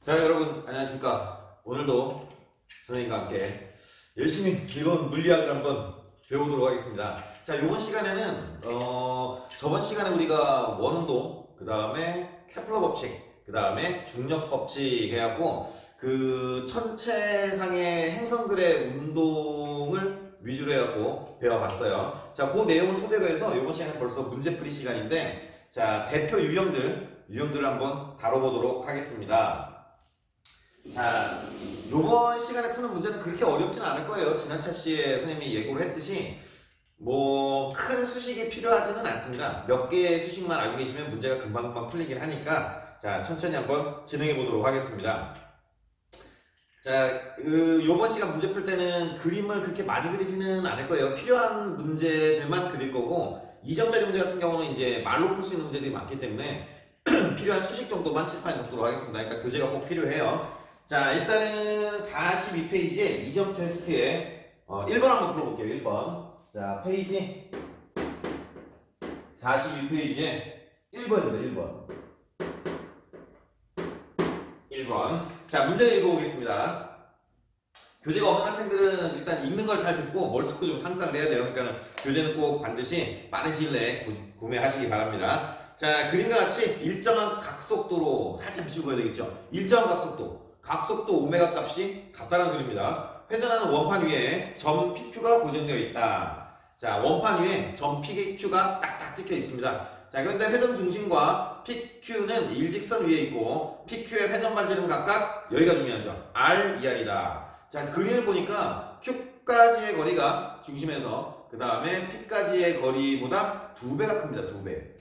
자, 여러분 안녕하십니까. 오늘도 선생님과 함께 열심히 즐거운 물리학을 한번 배워보도록 하겠습니다. 자, 이번 시간에는 저번 시간에 우리가 원운동, 그 다음에 케플러 법칙, 그 다음에 중력 법칙 해갖고 그 천체상의 행성들의 운동을 위주로 해갖고 배워봤어요. 자, 그 내용을 토대로 해서 이번 시간에 벌써 문제풀이 시간인데, 자, 대표 유형들을 한번 다뤄보도록 하겠습니다. 자, 요번 시간에 푸는 문제는 그렇게 어렵진 않을 거예요. 지난 차시에 선생님이 예고를 했듯이 뭐 큰 수식이 필요하지는 않습니다. 몇 개의 수식만 알고 계시면 문제가 금방금방 풀리긴 하니까 자, 천천히 한번 진행해 보도록 하겠습니다. 자, 요번 시간 문제 풀 때는 그림을 그렇게 많이 그리지는 않을 거예요. 필요한 문제들만 그릴 거고 2점짜리 문제 같은 경우는 이제 말로 풀 수 있는 문제들이 많기 때문에 필요한 수식 정도만 칠판에 적도록 하겠습니다. 그러니까 교재가 꼭 필요해요. 자, 일단은 42페이지에 2점 테스트에 1번 한번 풀어볼게요. 1번. 자, 페이지 42페이지에 1번입니다. 1번. 1번. 자, 문제 읽어보겠습니다. 교재가 없는 학생들은 일단 읽는 걸 잘 듣고 머릿속으로 좀 상상을 해야 돼요. 그러니까 교재는 꼭 반드시 빠른 시일 내에 구매하시기 바랍니다. 자, 그림과 같이 일정한 각속도로 살짝 비추고 해야 되겠죠. 일정한 각속도 오메가 값이 같다는 소리입니다. 회전하는 원판 위에 점 PQ가 고정되어 있다. 자, 원판 위에 점 PQ가 딱딱 찍혀 있습니다. 자, 그런데 회전 중심과 PQ는 일직선 위에 있고 PQ의 회전 반지름 각각 여기가 중요하죠. R, ER이다. 자, 그림을 보니까 Q까지의 거리가 중심에서 그 다음에 P까지의 거리보다 2배가 큽니다. 2배.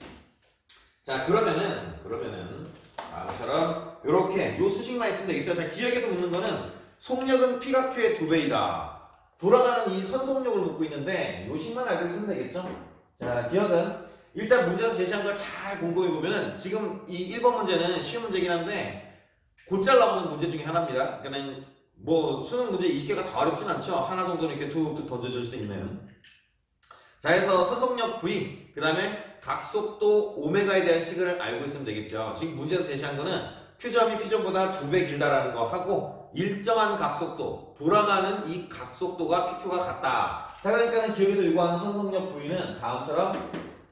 자, 그러면은 다음처럼 요렇게 요 수식만 있으면 되겠죠. 자, 기억에서 묻는 거는 속력은 P가 Q의 2배이다. 돌아가는 이 선속력을 묻고 있는데 요 식만 알고 있으면 되겠죠. 자, 기억은 일단 문제에서 제시한 걸 잘 곰곰이 보면은 지금 이 1번 문제는 쉬운 문제긴 한데 곧잘 나오는 문제 중에 하나입니다. 그러니까 뭐 수능 문제 20개가 다 어렵진 않죠. 하나 정도는 이렇게 툭툭 던져줄 수 있는. 자, 그래서 선속력 V, 그 다음에 각속도 오메가에 대한 식을 알고 있으면 되겠죠. 지금 문제에서 제시한 거는 Q점이 P점보다 2배 길다라는 거 하고 일정한 각속도, 돌아가는 이 각속도가 PQ가 같다. 자, 그러니까 기억에서 요구하는 선속력 V는 다음처럼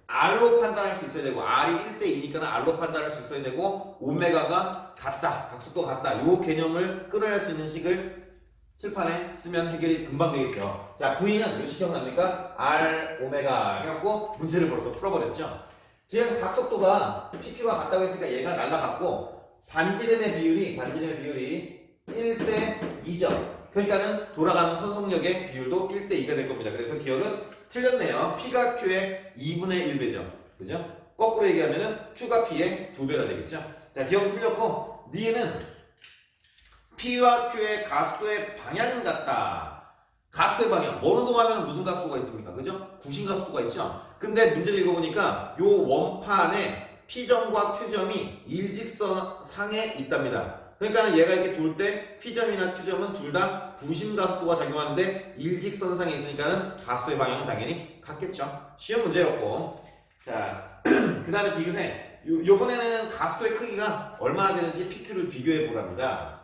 R로 판단할 수 있어야 되고 R이 1대2니까 R로 판단할 수 있어야 되고 오메가가 같다, 각속도가 같다. 요 개념을 끌어낼 수 있는 식을 칠판에 쓰면 해결이 금방 되겠죠. 자, V는 요 식 기억납니까? R, 오메가 해갖고 문제를 벌써 풀어버렸죠. 지금 각속도가 PQ가 같다고 했으니까 얘가 날라갔고 반지름의 비율이 1대2죠. 그러니까는 돌아가는 선속력의 비율도 1대2가 될 겁니다. 그래서 기억은 틀렸네요. P가 Q의 2분의 1배죠. 그죠? 거꾸로 얘기하면은 Q가 P의 2배가 되겠죠. 자, 기억은 틀렸고 D는 P와 Q의 가속도의 방향은 같다. 가속도의 방향. 원운동하면 무슨 가속도가 있습니까? 그죠? 구심 가속도가 있죠? 근데 문제를 읽어보니까 요 원판에 P점과 Q점이 일직선 상에 있답니다. 그러니까 얘가 이렇게 돌 때 P점이나 Q점은 둘 다 구심 가속도가 작용하는데 일직선 상에 있으니까는 가속도의 방향은 당연히 같겠죠. 쉬운 문제였고. 자, 그 다음에 디귿에 요번에는 가속도의 크기가 얼마나 되는지 PQ를 비교해 보랍니다.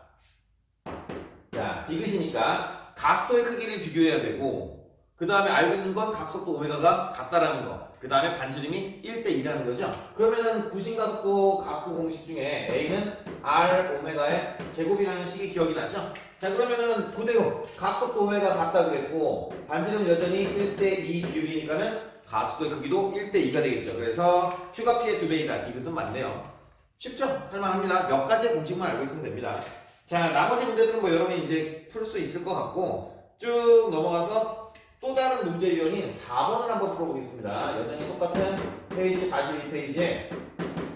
자, 디귿이니까 가속도의 크기를 비교해야 되고 그 다음에 알고 있는 건 각속도 오메가가 같다라는 거. 그 다음에 반지름이 1대2라는 거죠. 그러면은 구심가속도 가속도 공식 중에 A는 R 오메가의 제곱이라는 식이 기억이 나죠? 자, 그러면은 그대로 각속도 오메가 같다 그랬고 반지름 여전히 1대2 비율이니까는 가속도의 크기도 1대2가 되겠죠. 그래서 Q가 P의 2배이다. 디귿은 맞네요. 쉽죠? 할만합니다. 몇 가지의 공식만 알고 있으면 됩니다. 자, 나머지 문제들은 뭐 여러분이 이제 풀 수 있을 것 같고 쭉 넘어가서 또 다른 문제 유형인 4번을 한번 풀어보겠습니다. 여전히 똑같은 페이지 42페이지에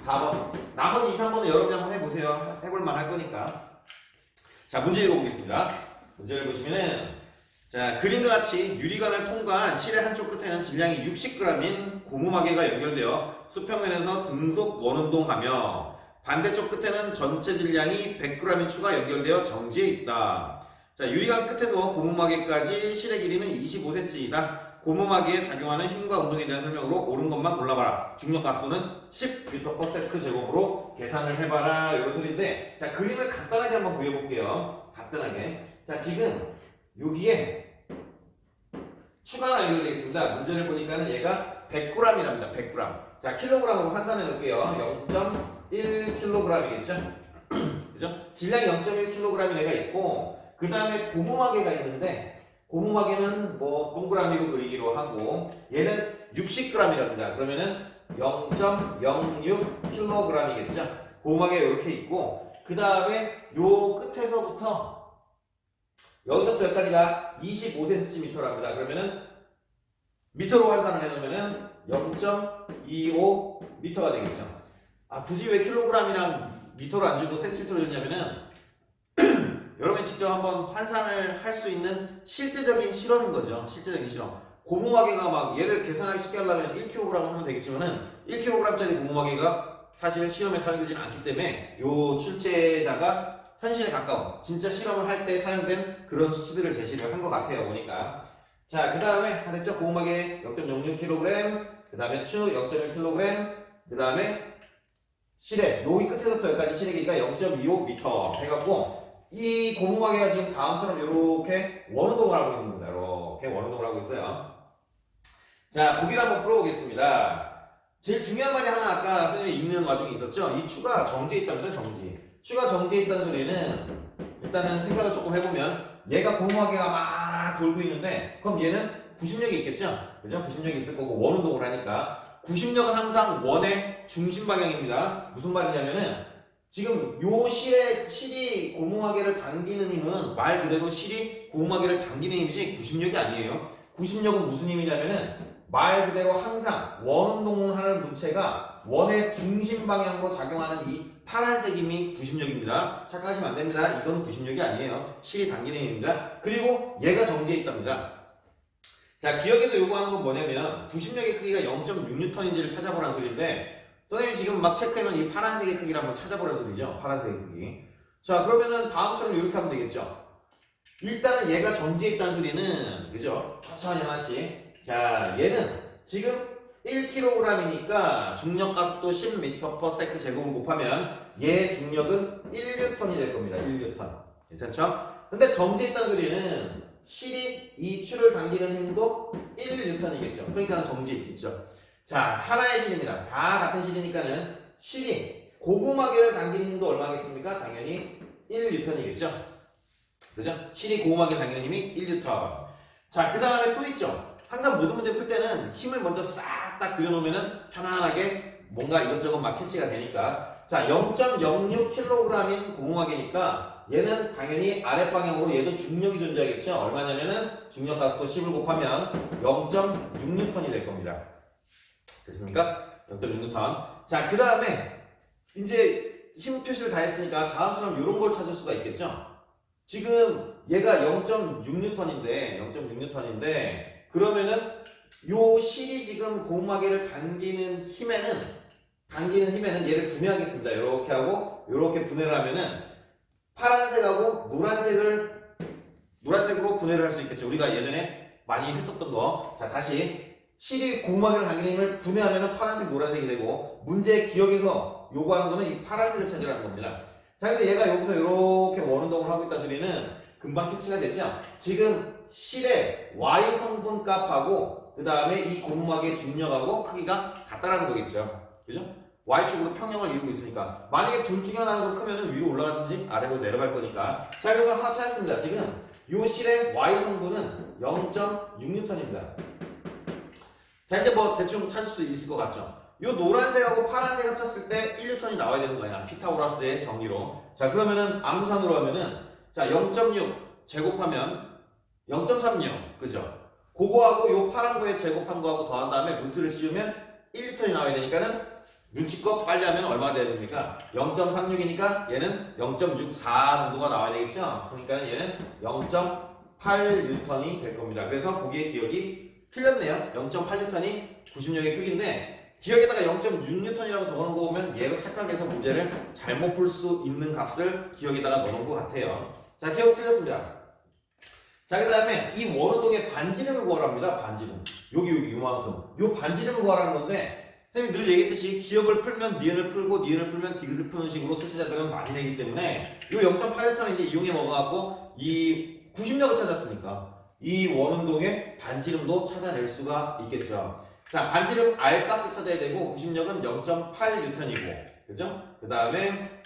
4번. 나머지 2, 3번은 여러분이 한번 해보세요. 해볼만 할 거니까. 자, 문제 읽어보겠습니다. 문제를 보시면은 자, 그림과 같이 유리관을 통과한 실의 한쪽 끝에는 질량이 60g인 고무마개가 연결되어 수평면에서 등속 원운동하며 반대쪽 끝에는 전체 질량이 100g인 추가 연결되어 정지해 있다. 자, 유리관 끝에서 고무마개까지 실의 길이는 25cm이다. 고무막이에 작용하는 힘과 운동에 대한 설명으로 옳은 것만 골라봐라. 중력 가속도는 10m/s 제곱으로 계산을 해봐라. 이런 소리인데, 자, 그림을 간단하게 한번 그려볼게요. 간단하게. 자, 지금 여기에 추가가 연결되어 있습니다. 문제를 보니까는 얘가 100g이랍니다. 100g. 자, 킬로그램으로 환산해 놓을게요. 0.1kg이겠죠? 그죠? 질량이 0.1kg이 내가 있고, 그 다음에 고무마개가 있는데, 고무마개는 뭐 동그라미로 그리기로 하고, 얘는 60g이랍니다. 그러면은 0.06kg이겠죠? 고무마개가 이렇게 있고, 그 다음에 요 끝에서부터 여기서부터 여기까지가 25cm랍니다. 그러면은 미터로 환산을 해놓으면은 0.25m가 되겠죠. 아, 굳이 왜 킬로그램이랑 미터로 안 주고 센티미터로 줬냐면은 여러분이 직접 한번 환산을 할 수 있는 실제적인 실험인 거죠. 실제적인 실험. 고무마개가 막 얘를 계산하기 쉽게 하려면 1kg 하면 되겠지만은 1kg짜리 고무마개가 사실 시험에 사용되지는 않기 때문에 요 출제자가 현실에 가까운 진짜 실험을 할 때 사용된 그런 수치들을 제시를 한 것 같아요. 보니까. 자, 그 다음에 하랬죠. 고무마개 0.06kg, 그 다음에 추 0.1kg, 그 다음에 실의 여기 끝에서부터 여기까지 실의 길이가 0.25m 해갖고 이 고무마개가 지금 다음처럼 이렇게 원운동을 하고 있는 겁니다. 이렇게 원운동을 하고 있어요. 자, 보기를 한번 풀어보겠습니다. 제일 중요한 말이 하나 아까 선생님이 읽는 와중에 있었죠. 이 추가 정지에 있답니다. 정지. 추가 정지에 있다는 소리는 일단은 생각을 조금 해보면 얘가 고무마개가 막 돌고 있는데 그럼 얘는 구심력이 있겠죠? 그죠? 구심력이 있을 거고 원운동을 하니까 구심력은 항상 원의 중심 방향입니다. 무슨 말이냐면은 지금 요 실이 고무마개를 당기는 힘은 말 그대로 실이 고무마개를 당기는 힘이지 구심력이 아니에요. 구심력은 무슨 힘이냐면은 말 그대로 항상 원운동을 하는 물체가 원의 중심 방향으로 작용하는 이 파란색 힘이 구심력입니다. 착각하시면 안 됩니다. 이건 구심력이 아니에요. 실이 당기는 힘입니다. 그리고 얘가 정지해 있답니다. 자, 기억에서 요구하는 건 뭐냐면 구심력의 크기가 0.6N인지를 찾아보라는 소리인데 선생님이 지금 막 체크해놓은 이 파란색의 크기를 한번 찾아보라는 소리죠. 파란색의 크기. 자, 그러면은 다음처럼 이렇게 하면 되겠죠. 일단은 얘가 정지해 있다는 소리는 그죠? 천천히 하나씩. 자, 얘는 지금 1kg이니까 중력 가속도 10m/s 제곱을 곱하면 얘 중력은 1N이 될 겁니다. 1N. 괜찮죠? 근데 정지해 있다는 소리는 실이 이 추를 당기는 힘도 1N이겠죠. 그러니까 정지해 있겠죠. 자, 하나의 실입니다. 다 같은 실이니까는 실이 고무마개를 당기는 힘도 얼마겠습니까? 당연히 1N이겠죠. 그죠? 실이 고무마개를 당기는 힘이 1N. 자, 그 다음에 또 있죠. 항상 모든 문제 풀 때는 힘을 먼저 싹 딱 그려놓으면은 편안하게 뭔가 이것저것 막 캐치가 되니까. 자, 0.06kg인 고무마개니까 얘는 당연히 아랫방향으로 얘도 중력이 존재하겠죠. 얼마냐면은 중력 가속도 10을 곱하면 0.6N이 될 겁니다. 됐습니까? 0.6N. 자, 그 다음에 이제 힘 표시를 다 했으니까 다음처럼 이런 걸 찾을 수가 있겠죠. 지금 얘가 0.6N인데 그러면은 요 실이 지금 고무마개를 당기는 힘에는 얘를 분해하겠습니다. 이렇게 하고 이렇게 분해를 하면은 파란색하고 노란색으로 분해를 할 수 있겠죠. 우리가 예전에 많이 했었던 거. 자, 다시 실이 고무마개를 당기는 힘을 분해하면은 파란색, 노란색이 되고 문제 기억에서 요구하는 거는 이 파란색을 찾으라는 겁니다. 자, 근데 얘가 여기서 이렇게 원운동을 하고 있다는 소리는 금방 캐치가 되죠. 지금 실의 Y 성분 값하고 그 다음에 이 고무마개의 중력하고 크기가 같다라는 거겠죠. 그죠? Y축으로 평형을 이루고 있으니까 만약에 둘 중에 하나가 크면 위로 올라가든지 아래로 내려갈 거니까. 자, 그래서 하나 찾았습니다. 지금 이 실의 Y 성분은 0.6N입니다. 자, 이제 뭐 대충 찾을 수 있을 것 같죠? 이 노란색하고 파란색 합쳤을 때 1N이 나와야 되는 거야. 피타고라스의 정리로. 자, 그러면은 암산으로 하면은 자, 0.6 제곱하면 0.36 그죠? 그거하고 요 파란 거에 제곱한 거하고 더한 다음에 루트를 씌우면 1N이 나와야 되니까는 눈치껏 빨리 하면 얼마가 돼야 됩니까? 0.36이니까 얘는 0.64 정도가 나와야 되겠죠? 그러니까 얘는 0.8N이 될 겁니다. 그래서 거기에 기억이 틀렸네요. 0.8N이 구심력의 크기인데 기억에다가 0.6N이라고 적어놓은 거 보면 얘로 착각해서 문제를 잘못 풀 수 있는 값을 기억에다가 넣어놓은 것 같아요. 자, 기억 틀렸습니다. 자, 그 다음에 이 원운동의 반지름을 구하랍니다. 반지름. 여기 이만큼. 요 반지름을 구하라는 건데, 선생님이 늘 얘기했듯이 기억을 풀면 니은을 풀고, 니은을 풀면 디귿을 푸는 식으로 출제자들은 많이 내기 때문에, 요 0.8N을 이제 이용해 먹어갖고, 이 90력을 찾았으니까, 이 원운동의 반지름도 찾아낼 수가 있겠죠. 자, 반지름 R값을 찾아야 되고, 90력은 0.8N이고, 그죠? 그 다음에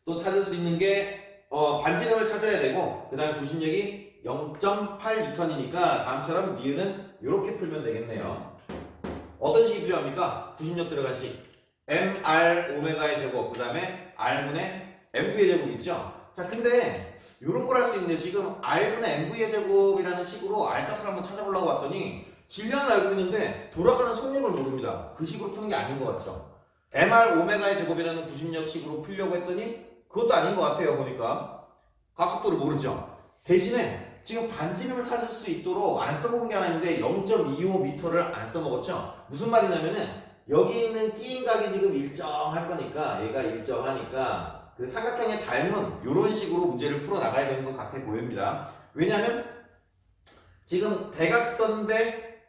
또 찾을 수 있는 게, 반지름을 찾아야 되고, 그 다음에 90력이 0.8N이니까 다음처럼 니은은 이렇게 풀면 되겠네요. 어떤 식이 필요합니까? 90력 들어간 식. mr 오메가의 제곱, 그 다음에 r분의 mv의 제곱 있죠? 자, 근데 이런 걸 할 수 있는데 지금 r분의 mv의 제곱이라는 식으로 r값을 한번 찾아보려고 왔더니 질량을 알고 있는데 돌아가는 속력을 모릅니다. 그 식으로 푸는 게 아닌 것 같죠? mr 오메가의 제곱이라는 90력 식으로 풀려고 했더니 그것도 아닌 것 같아요. 보니까 가속도를 모르죠. 대신에 지금 반지름을 찾을 수 있도록 안 써먹은 게 하나 있는데 0.25m를 안 써먹었죠. 무슨 말이냐면은 여기 있는 끼인각이 지금 일정할 거니까 얘가 일정하니까 그 삼각형에 닮은 이런 식으로 문제를 풀어 나가야 되는 것 같아 보입니다. 왜냐하면 지금 대각선 대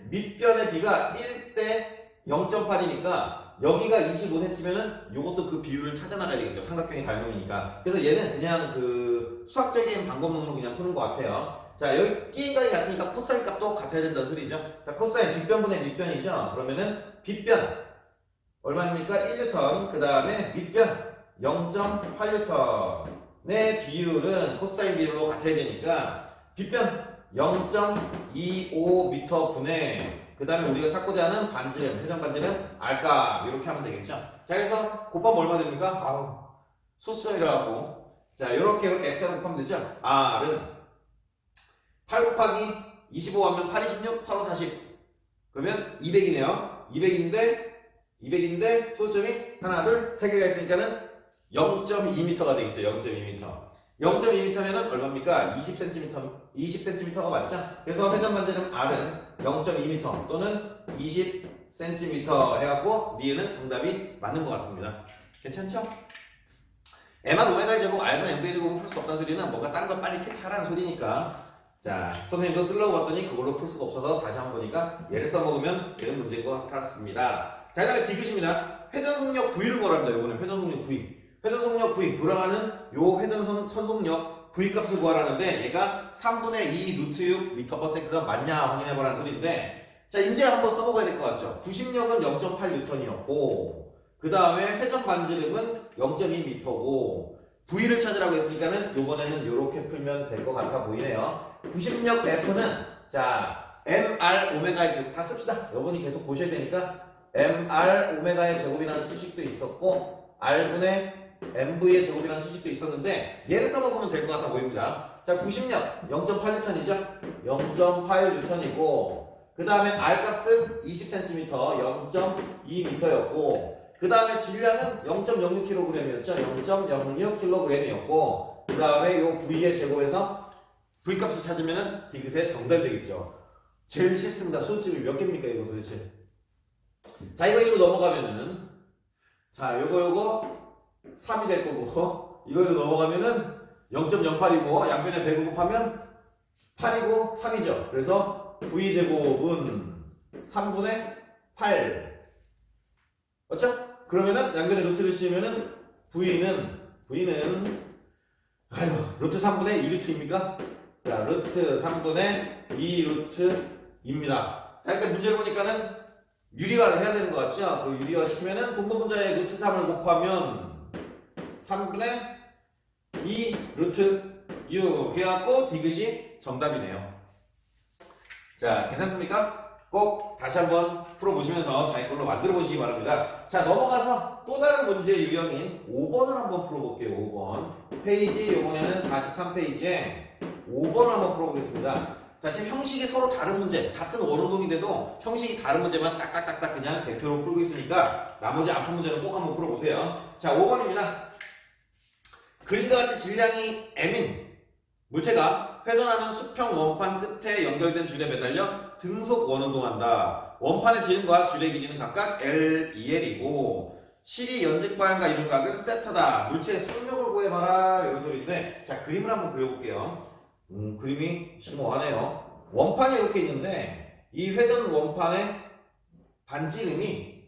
밑변의 비가 1대 0.8이니까 여기가 25cm면은 요것도 그 비율을 찾아 나가야 되겠죠. 삼각형이 닮으니까. 그래서 얘는 그냥 그 수학적인 방법론으로 그냥 푸는 것 같아요. 자, 여기 끼인각이 같으니까 코사인 값도 같아야 된다는 소리죠. 자, 코사인 빗변분의 밑변이죠. 그러면은 빗변 얼마입니까? 1뉴턴. 그 다음에 밑변 0.8뉴턴의 비율은 코사인 비율로 같아야 되니까 빗변 0.25m 분의 그 다음에 우리가 찾고자 하는 반지름, 회전 반지름 R값 이렇게 하면 되겠죠. 자, 그래서 곱하면 얼마 됩니까? 아우, 소수이라고. 자, 이렇게 X로 곱하면 되죠. R은 8 곱하기 25 하면 8, 26, 8, 5, 40. 그러면 200이네요. 200인데 소수점이 하나, 둘, 세 개가 있으니까는 0.2m가 되겠죠. 0.2m. 0.2m면은 얼마입니까? 20cm가 맞죠? 그래서 회전 반지름 R은 0.2m 또는 20cm 해갖고 니은은 정답이 맞는 것 같습니다. 괜찮죠? mr 오메가의 제곱 r분의 mv의 제곱은 풀 수 없다는 소리는 뭔가 다른 걸 빨리 캐치하라는 소리니까 자, 선생님도 쓰려고 봤더니 그걸로 풀 수가 없어서 다시 한번 보니까 얘를 써먹으면 되는 문제인 것 같습니다. 자, 그 다음에 디귿입니다. 회전속력 V를 구하랍니다. 이번에 회전속력 V. 회전속력 V, 돌아가는 요 회전선속력 V 값을 구하라는데 얘가 3분의 2 루트 6 m/s가 맞냐 확인해보라는 소리인데 자, 이제 한번 써먹어야 될 것 같죠. 90력은 0.8N이었고 그 다음에 회전 반지름은 0.2m고 V를 찾으라고 했으니까는 요번에는 요렇게 풀면 될 것 같아 보이네요. 90력 F는 자, mr 오메가의 제곱 다 씁시다. 여러분이 계속 보셔야 되니까 mr 오메가의 제곱이라는 수식도 있었고 r분의 mv의 제곱이라는 수식도 있었는데 얘를 써먹으면 될 것 같아 보입니다. 자, 90력 0.8N이죠. 0.8N이고 그 다음에 R값은 20cm 0.2m였고 그 다음에 질량은 0.06kg이었죠. 0.06kg이었고 그 다음에 요 V의 제곱에서 V값을 찾으면 디귿의 정답이 되겠죠. 제일 쉽습니다. 소수점이 몇 개입니까 이거 도대체. 자, 이거 넘어가면은 자, 요거 3이 될 거고 이걸로 넘어가면은 0.08이고 양변에 100을 곱하면 8이고 3이죠. 그래서 V제곱은 3분의 8 맞죠? 그러면은 양변에 루트를 씌우면은 V는 루트 3분의 2루트입니까? 자, 루트 3분의 2루트입니다. 자, 일단 문제를 보니까는 유리화를 해야 되는 것 같죠? 그 유리화 시키면은 공통분자에 루트 3을 곱하면 3분의 2 루트 6 해갖고 디귿이 정답이네요. 자, 괜찮습니까? 꼭 다시 한번 풀어보시면서 자기 걸로 만들어 보시기 바랍니다. 자, 넘어가서 또 다른 문제 유형인 5번을 한번 풀어볼게요. 5번 페이지 요번에는 43페이지에 5번을 한번 풀어보겠습니다. 자, 지금 형식이 서로 다른 문제, 같은 원운동인데도 형식이 다른 문제만 딱딱딱딱 그냥 대표로 풀고 있으니까 나머지 안 푼 문제는 꼭 한번 풀어보세요. 자, 5번입니다. 그림과 같이 질량이 m인 물체가 회전하는 수평 원판 끝에 연결된 줄에 매달려 등속 원운동한다. 원판의 지름과 줄의 길이는 각각 L, 2L이고 실이 연직 방향과 이등각은 세타다. 물체의 속력을 구해봐라. 이런 소리인데, 자, 그림을 한번 그려볼게요. 그림이 심오하네요. 원판이 이렇게 있는데, 이 회전 원판의 반지 이름이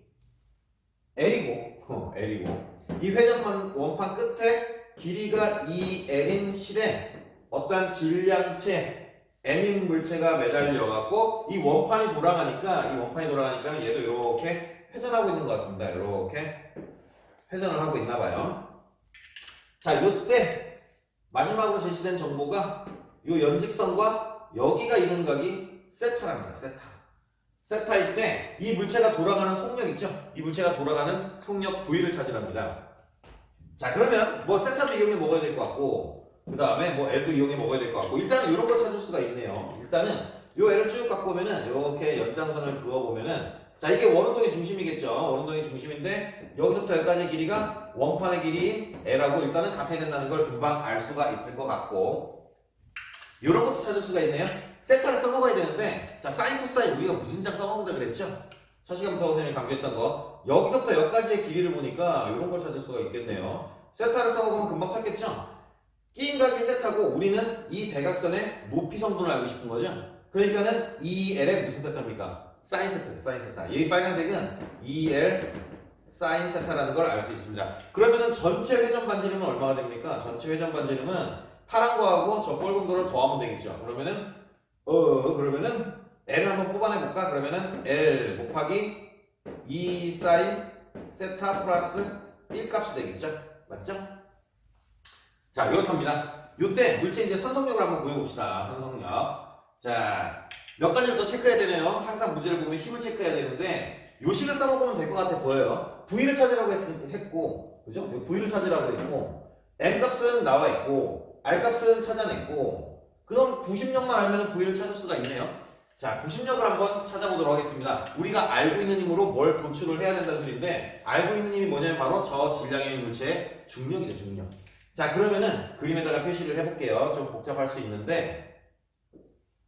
L이고, 이 회전 원판 끝에 길이가 2L인 실에 어떠한 질량체, M인 물체가 매달려갖고, 이 원판이 돌아가니까 얘도 이렇게 회전하고 있는 것 같습니다. 이렇게 회전을 하고 있나 봐요. 자, 요때 마지막으로 제시된 정보가 요 연직선과 여기가 이룬 각이 세타랍니다. 세타일 때 이 물체가 돌아가는 속력 있죠? 이 물체가 돌아가는 속력 V를 찾으랍니다. 자, 그러면 뭐 세타도 이용해 먹어야 될 것 같고, 그 다음에 뭐 L도 이용해 먹어야 될 것 같고, 일단은 이런 걸 찾을 수가 있네요. 일단은 요 L을 쭉 갖고 오면은 이렇게 연장선을 그어보면은, 자, 이게 원운동의 중심이겠죠. 원운동의 중심인데 여기서부터 여기까지의 길이가 원판의 길이인 L하고 일단은 같아야 된다는 걸 금방 알 수가 있을 것 같고, 이런 것도 찾을 수가 있네요. 세타를 써먹어야 되는데, 자, 사인 코사인 우리가 무슨 장 써먹는다 그랬죠? 첫 시간부터 선생님이 강조했던 거, 여기서부터 여기까지의 길이를 보니까 이런 걸 찾을 수가 있겠네요. 세타를 써먹으면 금방 찾겠죠? 끼인 각이 세타고 우리는 이 대각선의 높이 성분을 알고 싶은 거죠? 그러니까는 2L의 무슨 세타입니까? 사인 세타죠, 사인 세타. 이 빨간색은 2L 사인 세타라는 걸 알 수 있습니다. 그러면은 전체 회전 반지름은 얼마가 됩니까? 전체 회전 반지름은 파란 거하고 저 빨간 거를 더하면 되겠죠. 그러면은 L을 한번 뽑아내볼까? 그러면은 L 곱하기 2 사인 세타 플러스 1 값이 되겠죠? 맞죠? 자, 이렇답니다. 요때 물체 이제 선성력을 한번 구해봅시다. 선성력. 자, 몇 가지를 더 체크해야 되네요. 항상 문제를 보면 힘을 체크해야 되는데, 요 식을 써먹으면 될 것 같아 보여요. V를 찾으라고 했고, 그죠? V를 찾으라고 했고, M 값은 나와 있고, R 값은 찾아냈고, 그럼 90력만 알면 V를 찾을 수가 있네요. 자, 90력을 한번 찾아보도록 하겠습니다. 우리가 알고 있는 힘으로 뭘 도출을 해야 된다는 소리인데, 알고 있는 힘이 뭐냐면 바로 저 질량의 물체의 중력이죠, 중력. 자, 그러면은 그림에다가 표시를 해볼게요. 좀 복잡할 수 있는데,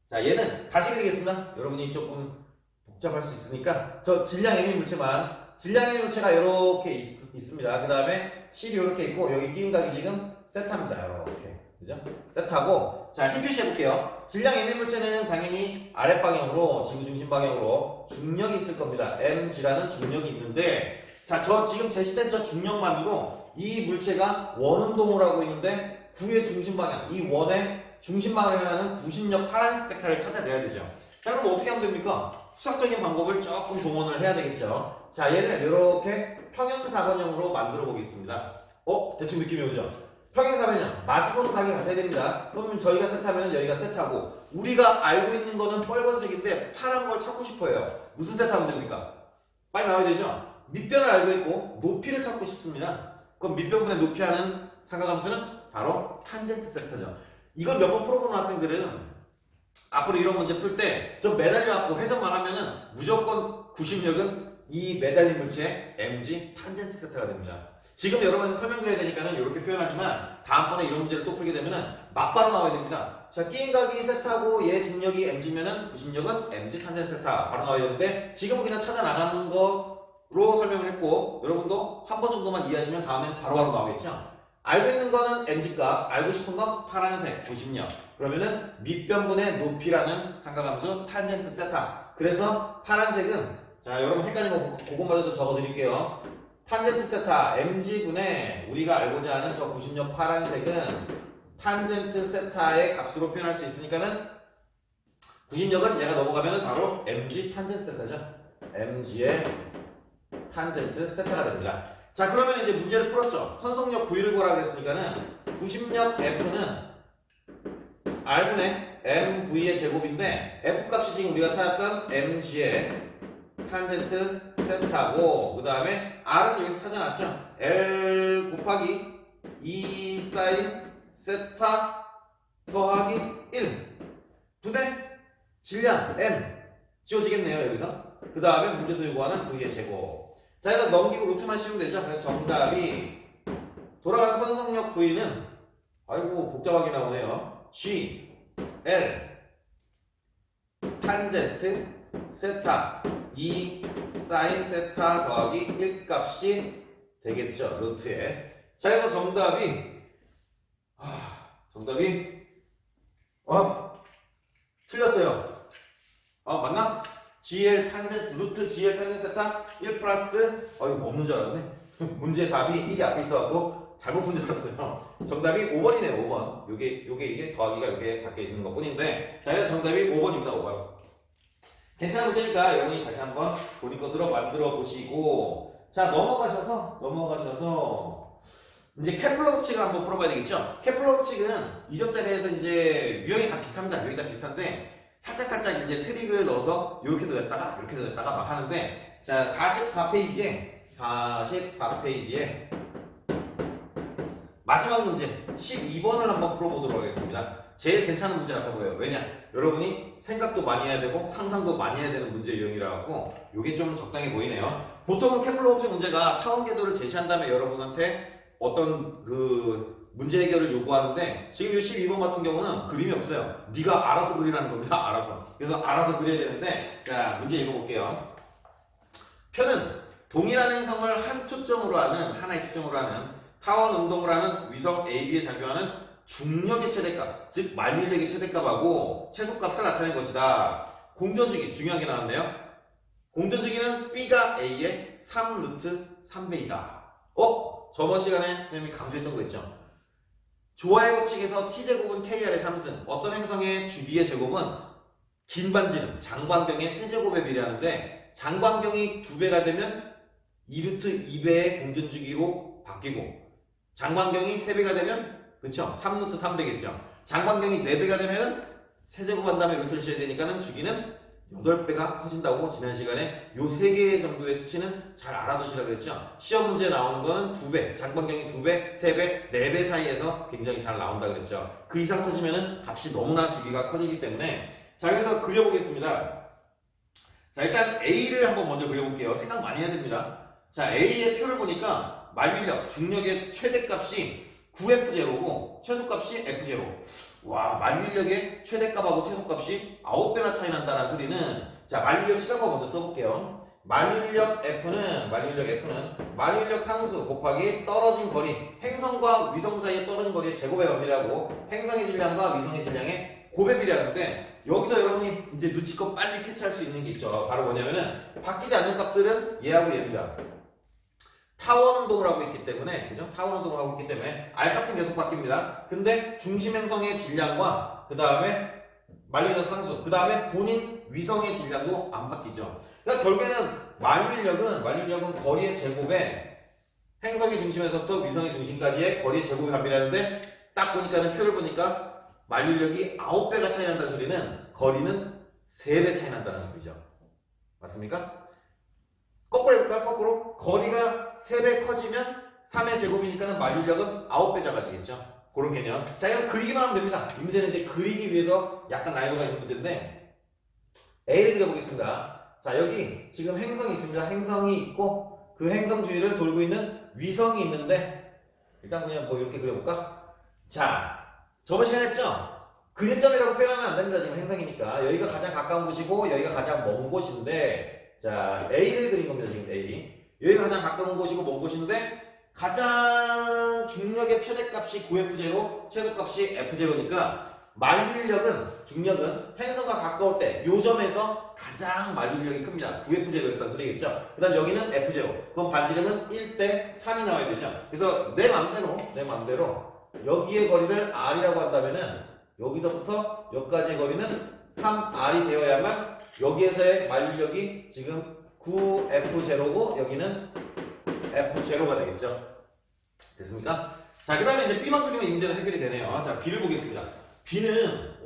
자, 얘는 다시 그리겠습니다. 여러분이 조금 복잡할 수 있으니까 저 질량 M의 물체만, 질량의 물체가 이렇게 있습니다. 그 다음에 실이 이렇게 있고 여기 끼인 각이 지금 세타입니다. 이렇게, 그죠? 세타고, 자, 힘 표시 해볼게요. 질량 M의 물체는 당연히 아랫방향으로, 지구 중심 방향으로 중력이 있을 겁니다. mg라는 중력이 있는데, 자, 저 지금 제시된 저 중력만으로 이 물체가 원운동을 하고 있는데 구의 중심 방향, 이 원의 중심 방향이라는 90력 파란색 벡터를 찾아내야 되죠. 자, 그럼 어떻게 하면 됩니까? 수학적인 방법을 조금 동원을 해야 되겠죠. 자, 얘를 이렇게 평행사변형으로 만들어 보겠습니다. 대충 느낌이 오죠? 평행사변형, 마주보는 각이 같아야 됩니다. 그러면 저희가 세타면 여기가 세타고, 우리가 알고 있는 거는 빨간색인데 파란 걸 찾고 싶어요. 무슨 세타면 됩니까? 빨리 나와야 되죠? 밑변을 알고 있고 높이를 찾고 싶습니다. 그럼 밑변분의 높이하는 삼각함수는 바로 탄젠트 세타죠. 이걸 몇 번 풀어보는 학생들은 앞으로 이런 문제 풀 때 저 매달려갖고 회전만 하면은 무조건 90력은 이 매달린 물체의 mg 탄젠트 세타가 됩니다. 지금 여러분한테 설명드려야 되니까는 이렇게 표현하지만 다음번에 이런 문제를 또 풀게 되면은 막바로 나와야 됩니다. 자, 끼인 각이 세타고 얘 중력이 mg면은 90력은 mg 탄젠트 세타 바로 나와야 되는데, 지금은 그냥 찾아 나가는 거로 설명을 했고, 여러분도 한 번 정도만 이해하시면 다음엔 바로바로 나오겠죠. 알고 있는 거는 mg값, 알고 싶은 건 파란색 90력. 그러면은 밑변분의 높이라는 삼각함수 탄젠트 세타. 그래서 파란색은, 자, 여러분 헷갈리면 그것마저도 적어드릴게요. 탄젠트 세타 mg분의 우리가 알고자 하는 저 90력 파란색은 탄젠트 세타의 값으로 표현할 수 있으니까는 90력은 얘가 넘어가면은 바로 mg 탄젠트 세타죠. mg의 탄젠트 세타가 됩니다. 자, 그러면 이제 문제를 풀었죠. 선성력 V를 구하라고 했으니까는 90력 F는 R분의 MV의 제곱인데, F값이 지금 우리가 찾았던 mg의 탄젠트 세타고, 그 다음에 R은 여기서 찾아놨죠. L 곱하기 2 사인 세타 더하기 1 분의 질량 M 지워지겠네요, 여기서. 그 다음에 문제에서 요구하는 V의 제곱. 자, 그래서 넘기고 루트만 씌우면 되죠. 그래서 정답이 돌아가는 선성력 V는, 아이고 복잡하게 나오네요. G, L, 탄젠트, 세타, 2, 사인 세타 더하기 1 값이 되겠죠. 루트에. 자, 그래서 정답이 틀렸어요. 맞나? GL 탄젠 루트 GL 탄젠 세타 1 플러스 이거 없는 줄 알았네. 문제 답이 이게 앞에 있어갖고 잘못 푼 줄 알았어요. 정답이 5번이네요. 5번. 이게 더하기가 이렇게 밖에 있는 것 뿐인데, 자, 그래서 정답이 5번입니다. 5번. 괜찮은 문제니까 여러분이 다시 한번 본인 것으로 만들어 보시고, 자, 넘어가셔서 이제 케플러 법칙을 한번 풀어봐야 되겠죠. 케플러 법칙은 이전 자리에서 이제 유형이 다 비슷합니다. 유형이 다 비슷한데 살짝 이제 트릭을 넣어서 이렇게도 냈다가 막 하는데, 자, 44페이지에 마지막 문제 12번을 한번 풀어보도록 하겠습니다. 제일 괜찮은 문제 같아 보여요. 왜냐? 여러분이 생각도 많이 해야 되고 상상도 많이 해야 되는 문제 유형이라 갖고 이게 좀 적당해 보이네요. 보통은 케플러 법칙 문제가 타원 궤도를 제시한 다음에 여러분한테 어떤 그 문제 해결을 요구하는데, 지금 이 12번 같은 경우는 그림이 없어요. 네가 알아서 그리라는 겁니다. 알아서. 그래서 알아서 그려야 되는데, 자, 문제 읽어볼게요. 표는 동일한 행성을 하나의 초점으로 하는 타원 운동을 하는 위성 AB에 작용하는 중력의 최대값, 즉 만유력의 최대값하고 최소값을 나타낸 것이다. 공전주기 중요한 게 나왔네요. 공전주기는 B가 A의 3루트 3배이다. 저번 시간에 선생님이 강조했던 거 있죠. 조화의 법칙에서 t제곱은 kr의 3승, 어떤 행성의 주기의 제곱은 긴 반지름, 장반경의 세제곱에 비례하는데, 장반경이 2배가 되면 2루트 2배의 공전주기로 바뀌고, 장반경이 3배가 되면, 그쵸? 3루트 3배겠죠. 장반경이 4배가 되면 세제곱 한 다음에 루트를 씌워야 되니까는 주기는 8배가 커진다고 지난 시간에 요 3개 정도의 수치는 잘 알아두시라고 그랬죠. 시험 문제에 나오는 거는 2배, 장반경이 2배, 3배, 4배 사이에서 굉장히 잘 나온다 그랬죠. 그 이상 커지면은 값이 너무나 주기가 커지기 때문에. 자, 그래서 그려보겠습니다. 자, 일단 A를 한번 먼저 그려볼게요. 생각 많이 해야 됩니다. 자, A의 표를 보니까 만유력, 중력의 최대값이 9F0고 최소값이 F0. 와, 만유력의 최대값하고 최소값이 9배나 차이 난다는 소리는, 자, 만유력 시간과 먼저 써볼게요. 만유력 F는 만유력 상수 곱하기 떨어진 거리, 행성과 위성 사이에 떨어진 거리의 제곱에 반비례하고 행성의 질량과 위성의 질량의 곱에 비례하는데, 여기서 여러분이 이제 눈치껏 빨리 캐치할 수 있는 게 있죠. 바로 뭐냐면은 바뀌지 않는 값들은 얘하고 얘입니다. 타원 운동을 하고 있기 때문에, 그죠? 타원 운동을 하고 있기 때문에 R값은 계속 바뀝니다. 근데 중심 행성의 질량과 그 다음에 만유력 상수, 그 다음에 본인 위성의 질량도 안 바뀌죠. 그러니까 결국에는 만유력은 거리의 제곱에 행성의 중심에서부터 위성의 중심까지의 거리의 제곱이 반비례하는데, 딱 보니까는 표를 보니까 만유력이 9배가 차이 난다는 소리는 거리는 3배 차이 난다는 소리죠. 맞습니까? 거꾸로 해볼까요? 거꾸로. 거리가 3배 커지면 3의 제곱이니까 만유력은 9배 작아지겠죠. 그런 개념. 자, 이거 그리기만 하면 됩니다. 이 문제는 이제 그리기 위해서 약간 난이도가 있는 문제인데, A를 그려보겠습니다. 자, 여기 지금 행성이 있습니다. 행성이 있고 그 행성 주위를 돌고 있는 위성이 있는데, 일단 그냥 뭐 이렇게 그려볼까? 자, 저번 시간에 했죠? 근접점이라고 표현하면 안 됩니다. 지금 행성이니까. 여기가 가장 가까운 곳이고 여기가 가장 먼 곳인데, 자, A를 그린 겁니다. 지금 A. 여기가 가장 가까운 곳이고 먼 곳인데, 가장 중력의 최대값이 9F0, 최소값이 F0니까 중력은 행성과 가까울 때 요 점에서 가장 만유력이 큽니다. 9F0였다는 소리겠죠. 그 다음 여기는 F0. 그럼 반지름은 1대 3이 나와야 되죠. 그래서 내 맘대로 여기의 거리를 R이라고 한다면은 여기서부터 여기까지의 거리는 3R이 되어야만 여기에서의 만유력이 지금 9F0고 여기는 F0가 되겠죠. 됐습니까? 자, 그 다음에 이제 B만 그리면 이 문제는 해결이 되네요. 자, B를 보겠습니다. B는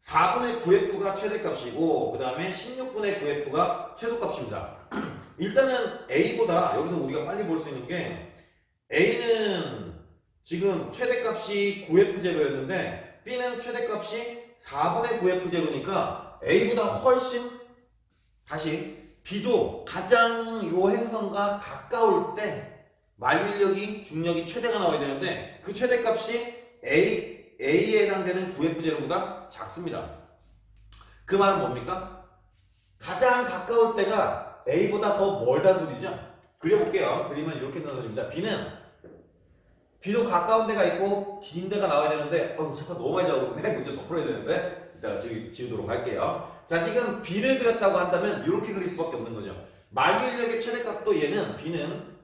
4분의 9F가 최대값이고 그 다음에 16분의 9F가 최소값입니다. 일단은 A보다 여기서 우리가 빨리 볼 수 있는 게, A는 지금 최대값이 9F0였는데 B는 최대값이 4분의 9F0니까 A보다 훨씬, 다시 B도 가장 요 행성과 가까울 때 만유력이 중력이 최대가 나와야 되는데 그 최대값이 A에 해당되는 9F0보다 작습니다. 그 말은 뭡니까? 가장 가까울 때가 A보다 더 멀다는 소리죠. 그려볼게요. 그림은 이렇게 넣어줍니다. B도 가까운 데가 있고 긴 데가 나와야 되는데 잠깐 너무 많이 잡아보네. 문제 더 풀어야 되는데 이따가 지우도록 할게요. 자, 지금 B를 그렸다고 한다면 이렇게 그릴 수밖에 없는 거죠. 만유인력의 최대값도 얘는 B는,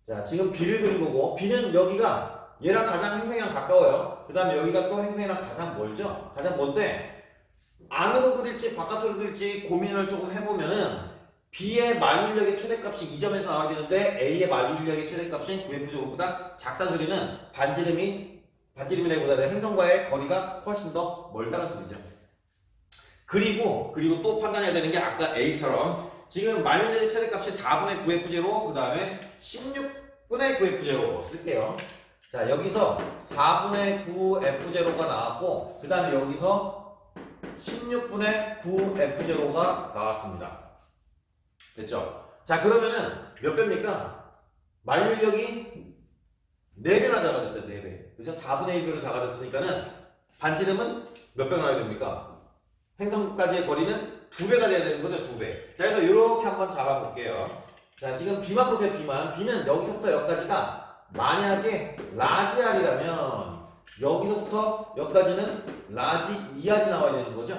자, 지금 B를 그린 거고 B는 여기가 얘랑 가장 행성이랑 가까워요. 그 다음에 여기가 또 행성이랑 가장 멀죠. 가장 먼데 안으로 그릴지 바깥으로 그릴지 고민을 조금 해보면은 B의 만유인력의 최대값이 2점에서 나와야 되는데 A의 만유인력의 최대값이 F제곱보다 작다는 소리는 반지름이라기보다는 행성과의 거리가 훨씬 더 멀다는 소리죠. 그리고 또 판단해야 되는 게 아까 A처럼 지금 만유인력의 최대값이 4분의 9F제로 그 다음에 16분의 9F제로 쓸게요. 자, 여기서 4분의 9F제로가 나왔고 그 다음에 여기서 16분의 9F제로가 나왔습니다. 됐죠? 자, 그러면은 몇 배입니까? 만유인력이 4배나 작아졌죠. 4배. 그죠? 4분의 1배로 작아졌으니까는 반지름은 몇 배가 나야 됩니까? 행성까지의 거리는 2배가 돼야 되는 거죠. 2배. 자, 그래서 이렇게 한번 잡아볼게요. 자, 지금 B만 보세요. B는 여기서부터 여기까지가 만약에 라지 R이라면 여기서부터 여기까지는 라지 2R이 나와야 되는 거죠.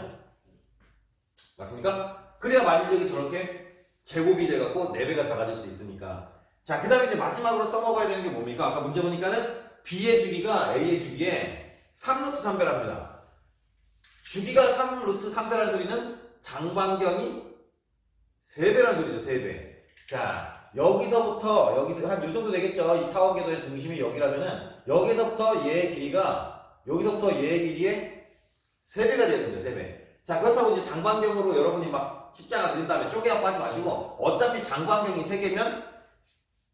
맞습니까? 그래야 만유인력이 저렇게 제곱이 돼갖고 4배가 작아질 수 있으니까. 자, 그 다음에 이제 마지막으로 써먹어야 되는 게 뭡니까? 아까 문제 보니까는 B의 주기가 A의 주기에 3루트 3배랍니다. 주기가 3루트 3배라는 소리는 장반경이 3배라는 소리죠. 3배. 자, 여기서 한 요 정도 되겠죠. 이 타원 궤도의 중심이 여기라면은 여기서부터 얘의 길이가 여기서부터 얘의 길이의 3배가 되는 거죠. 3배. 자, 그렇다고 이제 장반경으로 여러분이 막 십자가 그린 다음에 쪼개갖고 하지 마시고 어차피 장반경이 3개면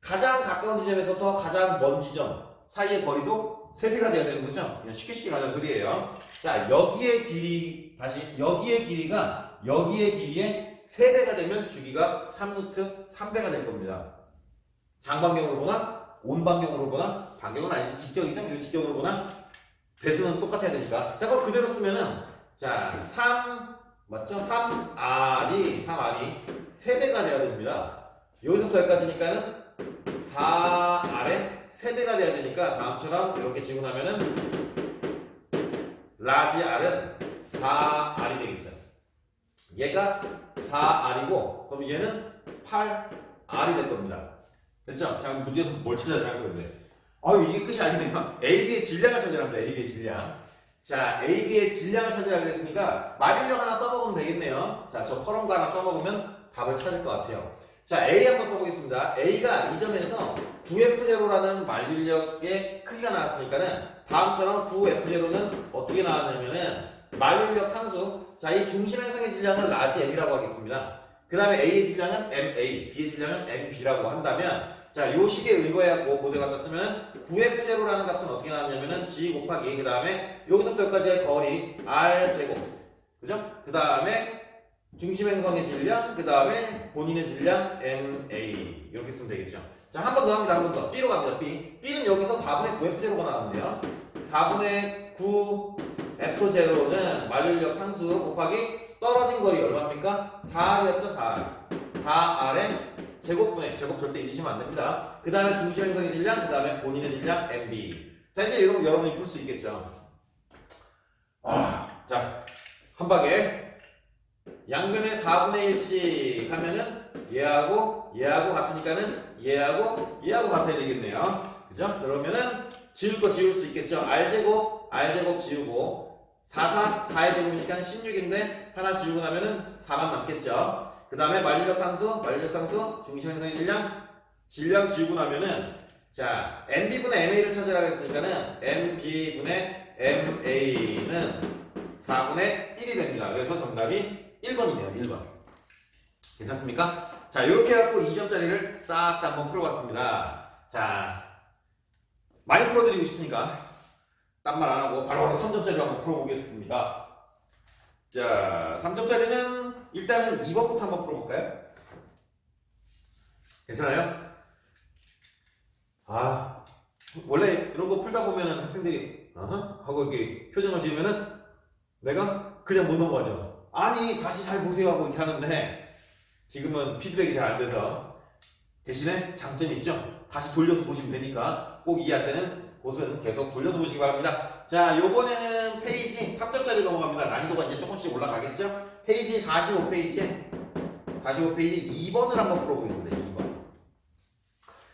가장 가까운 지점에서부터 가장 먼 지점 사이의 거리도 3배가 돼야 되는 거죠. 그냥 쉽게 가자는 소리예요. 자, 여기의 길이가 여기의 길이의 3배가 되면 주기가 3루트 3배가 될 겁니다. 장반경으로 보나 온반경으로 보나 반경은 아니지 직경이죠. 직경으로 보나 배수는 똑같아야 되니까. 자, 그럼 그대로 쓰면은 자, 3 맞죠? 3R이 3배가 돼야 됩니다. 여기서부터 여기까지니까는 4R에 3배가 돼야 되니까 다음처럼 이렇게 지고 나면은 라지 R은 4R이 되겠죠. 얘가 4R이고 그럼 얘는 8R이 될 겁니다. 됐죠? 자, 문제에서 뭘 찾아야 할 건데. 이게 끝이 아니네요. AB의 질량을 찾으랍니다. AB의 질량. 자, AB의 질량을 찾으라고 했으니까 만유인력 하나 써먹으면 되겠네요. 자, 저 퍼런 거 하나 써먹으면 답을 찾을 것 같아요. 자, A 한번 써보겠습니다. A가 이 점에서 9F0라는 만유인력의 크기가 나왔으니까는 다음처럼 9F0는 어떻게 나왔냐면은 만유인력 상수. 자, 이 중심 행성의 질량은 라지 M이라고 하겠습니다. 그 다음에 A의 질량은 MA, B의 질량은 MB라고 한다면 자, 요 식에 의거해갖고 그대로 갖다 쓰면은 9F0라는 값은 어떻게 나왔냐면은 G 곱하기 그 다음에 여기서부터 여기까지의 거리 R제곱. 그죠? 그 다음에 중심 행성의 질량, 그 다음에 본인의 질량 MA. 이렇게 쓰면 되겠죠. 자, 한 번 더 합니다. 한 번 더. B로 갑니다. B는 여기서 4분의 9F0가 나왔네요. 4분의 9F0는 만유인력 상수 곱하기 떨어진 거리 얼마입니까? 4R이었죠? 4R. 4R에 제곱분의 제곱 절대 잊으시면 안 됩니다. 그 다음에 중심 행성의 질량, 그 다음에 본인의 질량 MB. 자, 이제 여러분이 풀 수 있겠죠. 자, 한 방에 양변에 4분의 1씩 하면은 얘하고 같으니까는 얘하고 같아야 되겠네요. 그죠? 그러면은 지울 거 지울 수 있겠죠. R제곱 지우고 4의 제곱이니까 16인데 하나 지우고 나면은 4만 남겠죠. 그 다음에 만유인력 상수, 중심 행성의 질량 지우고 나면은 자, MB분의 MA를 찾으라고 했으니까는 MB분의 MA는 4분의 1이 됩니다. 그래서 정답이 1번이네요. 1번. 괜찮습니까? 자, 이렇게 해갖고 2점짜리를 싹 다 한번 풀어봤습니다. 자, 많이 풀어드리고 싶으니까 딴 말 안하고 바로 3점짜리로 한번 풀어보겠습니다. 자, 3점짜리는 일단은 2번부터 한번 풀어볼까요? 괜찮아요? 원래 이런 거 풀다 보면은 학생들이 하고 이렇게 표정을 지으면은 내가 그냥 못 넘어가죠. 아니, 다시 잘 보세요 하고 이렇게 하는데 지금은 피드백이 잘 안 돼서 대신에 장점이 있죠. 다시 돌려서 보시면 되니까 꼭 이해 안 되는 곳은 계속 돌려서 보시기 바랍니다. 자, 요번에는 페이지 3점짜리 넘어갑니다. 난이도가 이제 조금씩 올라가겠죠? 페이지 45페이지에 45페이지 2번을 한번 풀어보겠습니다. 2번.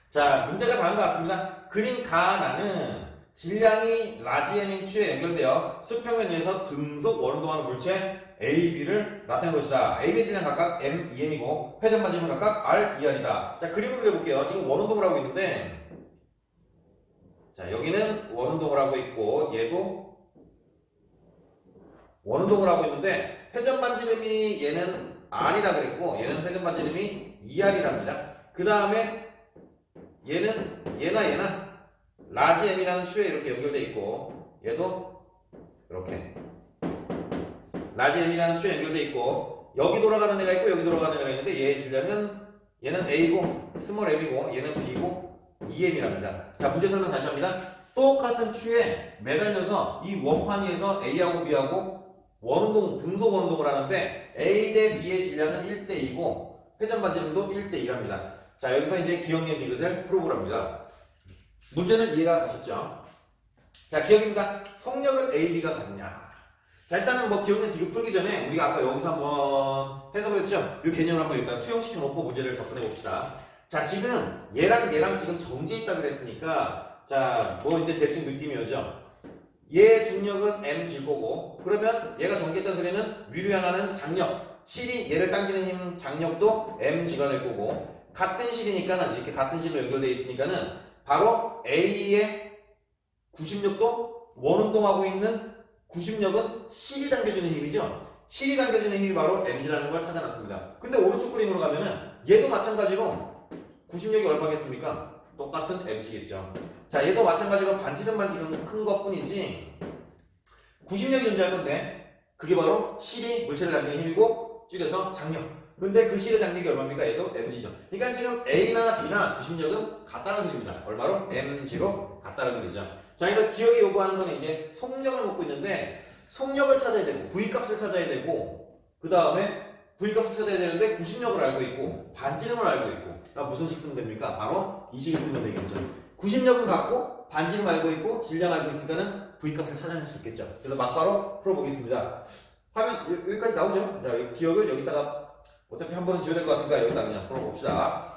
자, 문제가 다른 것 같습니다. 그린 가나는 질량이 라지 M인 추에 연결되어 수평면 위에서 등속 원운동하는 물체 A, B를 나타낸 것이다. A, B 질량 각각 M, EM이고 회전 반지름은 각각 R, ER이다. 자, 그림을 그려볼게요. 지금 원운동을 하고 있는데 자, 여기는 원운동을 하고 있고 얘도 원운동을 하고 있는데 회전 반지름이 얘는 R이라 그랬고 얘는 회전 반지름이 ER이랍니다. 그 다음에 얘는 얘나 라지 M이라는 추에 이렇게 연결돼 있고 얘도 이렇게 라지 M이라는 추에 연결돼 있고 여기 돌아가는 애가 있고 여기 돌아가는 애가 있는데 얘의 질량은 얘는 A고 스몰 m이고 얘는 B고 EM이랍니다. 자, 문제 설명 다시 합니다. 똑같은 추에 매달려서 이 원판 위에서 A하고 B하고 원운동, 등속 원운동을 하는데 A 대 B의 질량은 1대2고 회전 반지름도 1대2랍니다. 자, 여기서 이제 기억력 디귿을 풀어보랍니다. 문제는 이해가 가셨죠? 자, 기억입니다. 속력은 A, B가 같냐? 자, 일단은 뭐 기억력 디귿 풀기 전에 우리가 아까 여기서 한번 해석을 했죠? 이 개념을 한번 일단 투영시켜 놓고 문제를 접근해 봅시다. 자, 지금 얘랑 얘랑 지금 정지해 있다 그랬으니까 자, 뭐 이제 대충 느낌이 오죠? 얘 중력은 mg일 거고 그러면 얘가 전개했다는 소리는 위로 향하는 장력 실이 얘를 당기는 힘 장력도 mg가 될 거고 같은 실이니까 이렇게 같은 실로 연결되어 있으니까는 바로 A의 구심력도 원운동하고 있는 구심력은 실이 당겨주는 힘이죠. 실이 당겨주는 힘이 바로 mg라는 걸 찾아놨습니다. 근데 오른쪽 그림으로 가면은 얘도 마찬가지로 구심력이 얼마겠습니까? 똑같은 mg겠죠. 자, 얘도 마찬가지로 반지름만 지금 큰 것 뿐이지 구심력이 존재할 건데 그게 바로 실이 물체를 당기는 힘이고 줄여서 장력. 근데 그 실의 장력이 얼마입니까? 얘도 mg죠. 그러니까 지금 A나 B나 구심력은 같다는 소리입니다. 얼마로? mg로 같다는 소리죠. 자, 그래서 기억이 요구하는 건 이제 속력을 묻고 있는데 속력을 찾아야 되고 V값을 찾아야 되고 그 다음에 V값을 찾아야 되는데 구심력을 알고 있고 반지름을 알고 있고 무슨 식 쓰면 됩니까? 바로 이 식을 쓰면 되겠죠. 구심력은 같고 반지름 알고 있고 질량 알고 있으니까는 V값을 찾아낼 수 있겠죠. 그래서 막바로 풀어보겠습니다. 화면 여기까지 나오죠? 자, 기억을 여기다가 어차피 한 번은 지워야 될 것 같으니까 여기다 그냥 풀어봅시다.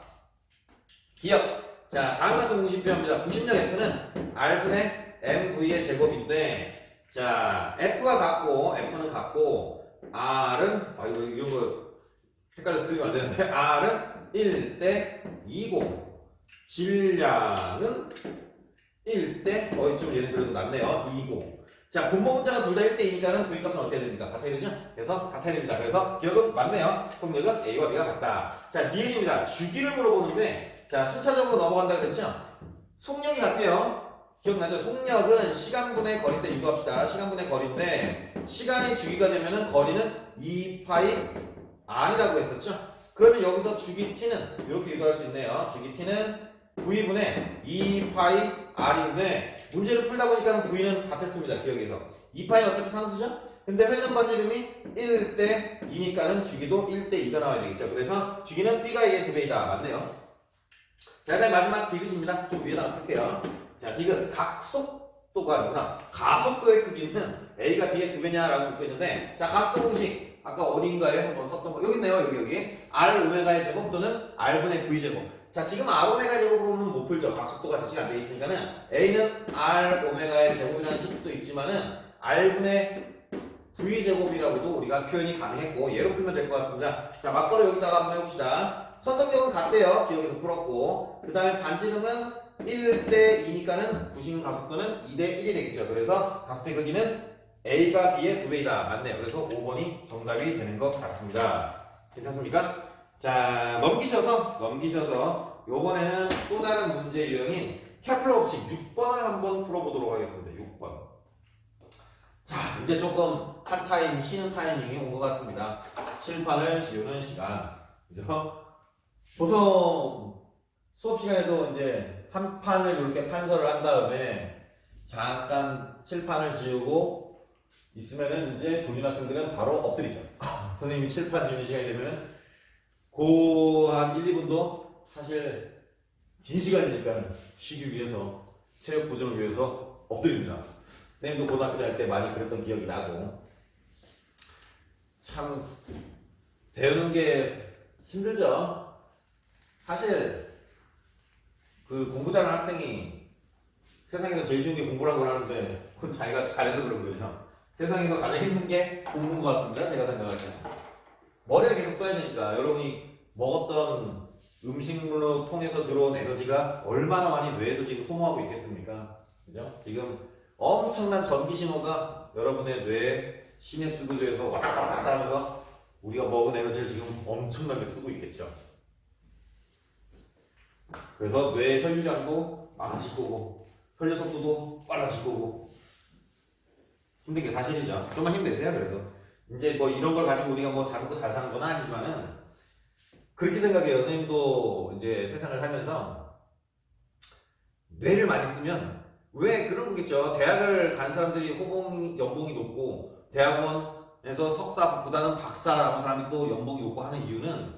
기억. 자, 다음 같은 공식 필요합니다. 구심력 F는 R분의 MV의 제곱인데 자, F가 F는 같고 R은 이런 거 헷갈려 쓰면 안 되는데 R은 1대 2고 질량은 1대 좀 얘는 그래도 낫네요. 2고 자, 분모 문자가 둘 다 1대2니까는 V값은 어떻게 됩니까? 같아야 되죠? 그래서 같아야 됩니다. 그래서 기억은 맞네요. 속력은 A와 B가 같다. 자, 니은입니다. 주기를 물어보는데 자, 순차적으로 넘어간다고 했죠? 속력이 같아요. 기억나죠? 속력은 시간분의 거리인데 유도합시다. 시간분의 거리인데 시간이 주기가 되면은 거리는 2파이 R이라고 했었죠? 그러면 여기서 주기 T는 이렇게 유도할 수 있네요. 주기 T는 V분의 2파이 R인데 문제를 풀다 보니까 V는 같았습니다. 기억에서 2파이는 어차피 상수죠? 근데 회전 반지름이 1대 2니까는 주기도 1대 2가 나와야 되겠죠. 그래서 주기는 B가 A의 2배이다. 맞네요. 자, 일단 마지막 디귿입니다. 좀 위에다 풀게요. 자, 디귿 각속도가 아니구나. 가속도의 크기는 A가 B의 2배냐라고 묻고 있는데 자, 가속도 공식 아까 어딘가에 한번 썼던 거 여기 있네요. 여기 R 오메가의 제곱 또는 R분의 V 제곱. 자, 지금 R 오메가 제곱으로는 못 풀죠. 각속도가 자체가 안 돼 있으니까는 A는 R 오메가의 제곱이라는 식도 있지만은 R분의 V 제곱이라고도 우리가 표현이 가능했고 얘로 풀면 될 것 같습니다. 자, 막바로 여기다가 한번 해봅시다. 선성력은 같대요. 기억에서 풀었고 그 다음에 반지름은 1대 2니까는 구심 가속도는 2대 1이 되겠죠. 그래서 가속도의 크기는 A가 B의 2배이다. 맞네요. 그래서 5번이 정답이 되는 것 같습니다. 괜찮습니까? 자, 넘기셔서 요번에는 또 다른 문제 유형인 케플러 법칙 6번을 한번 풀어보도록 하겠습니다. 6번. 자, 이제 조금 한 타임 쉬는 타이밍이 온 것 같습니다. 칠판을 지우는 시간. 그죠? 보통 수업 시간에도 이제 한 판을 이렇게 판서를 한 다음에 잠깐 칠판을 지우고 있으면은 이제 조인 학생들은 바로 엎드리죠. 선생님이 칠판 지우는 시간이 되면은 한 1, 2분도 사실 긴 시간이니까 쉬기 위해서 체력 보존을 위해서 엎드립니다. 선생님도 고등학교 다닐 때 많이 그랬던 기억이 나고 참 배우는 게 힘들죠. 사실 그 공부 잘하는 학생이 세상에서 제일 쉬운 게 공부라고 하는데 그건 자기가 잘해서 그런 거죠. 세상에서 가장 힘든 게 공부인 것 같습니다. 제가 생각할 때 머리를 계속 써야 되니까 여러분이 먹었던 음식물로 통해서 들어온 에너지가 얼마나 많이 뇌에서 지금 소모하고 있겠습니까? 그죠? 지금 엄청난 전기 신호가 여러분의 뇌 시냅스 구조에서 왔다 갔다 왔다 갔다 하면서 우리가 먹은 에너지를 지금 엄청나게 쓰고 있겠죠. 그래서 뇌의 혈류량도 많아질 거고 혈류 속도도 빨라질 거고 힘든 게 사실이죠. 좀만 힘내세요. 그래도 이제 뭐 이런 걸 가지고 우리가 뭐 잘 먹고 잘 사는 건 아니지만은 그렇게 생각해요. 선생님도 이제 세상을 살면서 뇌를 많이 쓰면 왜 그런 거겠죠. 대학을 간 사람들이 연봉이 높고 대학원에서 석사보다는 박사 나온 사람이 또 연봉이 높고 하는 이유는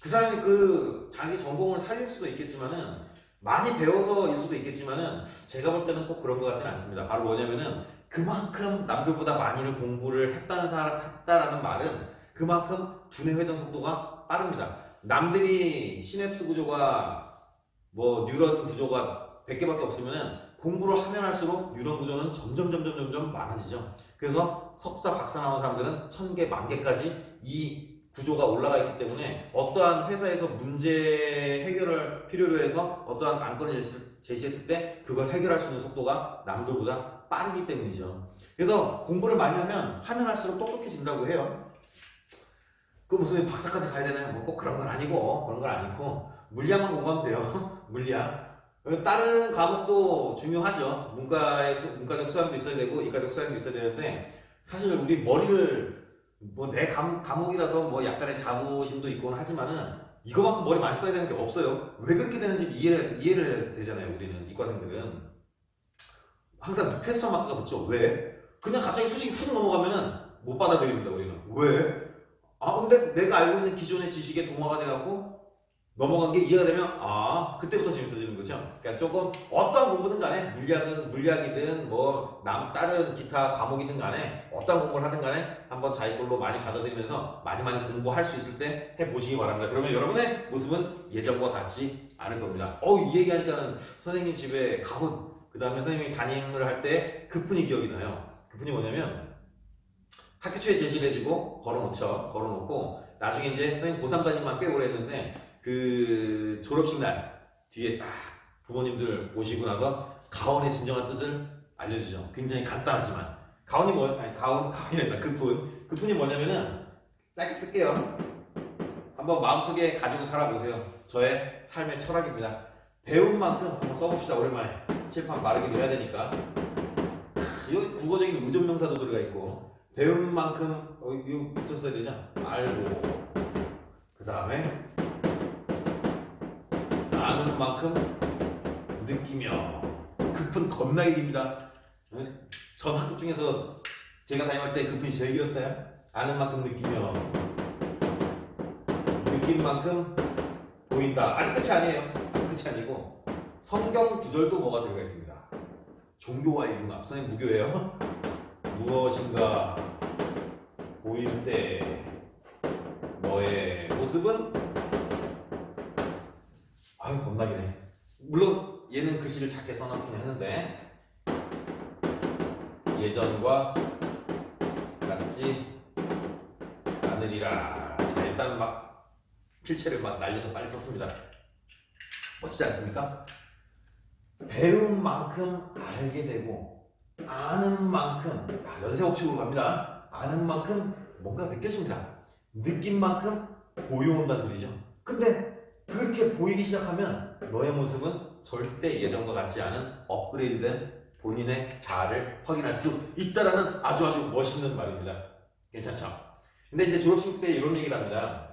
그 사람이 그 자기 전공을 살릴 수도 있겠지만은 많이 배워서일 수도 있겠지만은 제가 볼 때는 꼭 그런 것 같지는 않습니다. 바로 뭐냐면은 그만큼 남들보다 많이를 공부를 했다라는 말은 그만큼 두뇌 회전 속도가 빠릅니다. 남들이 시냅스 구조가 뭐 뉴런 구조가 100개밖에 없으면은 공부를 하면 할수록 뉴런 구조는 점점 많아지죠. 그래서 석사 박사 나온 사람들은 1000개, 10,000개까지 이 구조가 올라가 있기 때문에 어떠한 회사에서 문제 해결을 필요로 해서 어떠한 안건을 제시했을 때 그걸 해결할 수 있는 속도가 남들보다 빠르기 때문이죠. 그래서 공부를 많이 하면 할수록 똑똑해진다고 해요. 그럼 무슨 박사까지 가야 되나요? 뭐 꼭 그런 건 아니고 그런 건 아니고 물리학만 공부하면 돼요. 물리학. 다른 과목도 중요하죠. 문과적 소양도 있어야 되고 이과적 소양도 있어야 되는데 사실 우리 머리를 뭐 내 과목이라서 뭐 약간의 자부심도 있곤 하지만은 이거만큼 머리 많이 써야 되는 게 없어요. 왜 그렇게 되는지 이해를 되잖아요. 우리는 이과생들은 항상 퀘스천 마크가 붙죠. 왜? 그냥 갑자기 수식이 훅 넘어가면은 못 받아들입니다. 우리는 왜? 근데 내가 알고 있는 기존의 지식에 동화가 돼갖고 넘어간 게 이해가 되면 그때부터 재밌어지는 거죠. 그러니까 조금 어떤 공부든 간에 물리학이든 뭐 다른 기타 과목이든 간에 어떤 공부를 하든 간에 한번 자기 걸로 많이 받아들이면서 많이 공부할 수 있을 때 해보시기 바랍니다. 그러면 여러분의 모습은 예전과 같지 않을 겁니다. 이 얘기하니까는 선생님 집에 가훈 그 다음에 선생님이 담임을 할 때 그 푼이 기억이 나요. 그 푼이 뭐냐면 학기 초에 제시를 해주고 걸어놓고 나중에 이제 선생님 고3 담임만 꽤 오래 했는데 그 졸업식 날 뒤에 딱 부모님들 오시고 나서 가온의 진정한 뜻을 알려주죠. 굉장히 간단하지만 가온이란다. 그 푼이 뭐냐면은 짧게 쓸게요. 한번 마음속에 가지고 살아보세요. 저의 삶의 철학입니다. 배운 만큼 한번 써봅시다. 오랜만에 칠판 마르기도 해야 되니까. 이거 국어적인 의존명사도 들어가 있고 배운 만큼 이거 붙였어야 되죠. 알고 그 다음에 아는 만큼 느끼며 급은 겁나게 깁니다. 전 학급 중에서 제가 다녀갈 때 급이 제일 길었어요. 아는 만큼 느끼며 느낀 만큼 보인다. 아직 끝이 아니에요. 아직 끝이 아니고 성경 구절도 뭐가 들어가 있습니다. 종교와의 융합. 선생님 무교예요. 무엇인가 보일 때 너의 모습은 겁나기네. 물론 얘는 글씨를 작게 써놓긴 했는데 예전과 같지 않으리라. 자, 일단 막 필체를 막 날려서 빨리 썼습니다. 멋지지 않습니까? 배운 만큼 알게 되고 아는 만큼 연쇄법칙으로 갑니다. 아는 만큼 뭔가 느껴집니다. 느낀 만큼 보여온다는 소리죠. 근데 그렇게 보이기 시작하면 너의 모습은 절대 예전과 같지 않은 업그레이드된 본인의 자아를 확인할 수 있다라는 아주 멋있는 말입니다. 괜찮죠? 근데 이제 졸업식 때 이런 얘기를 합니다.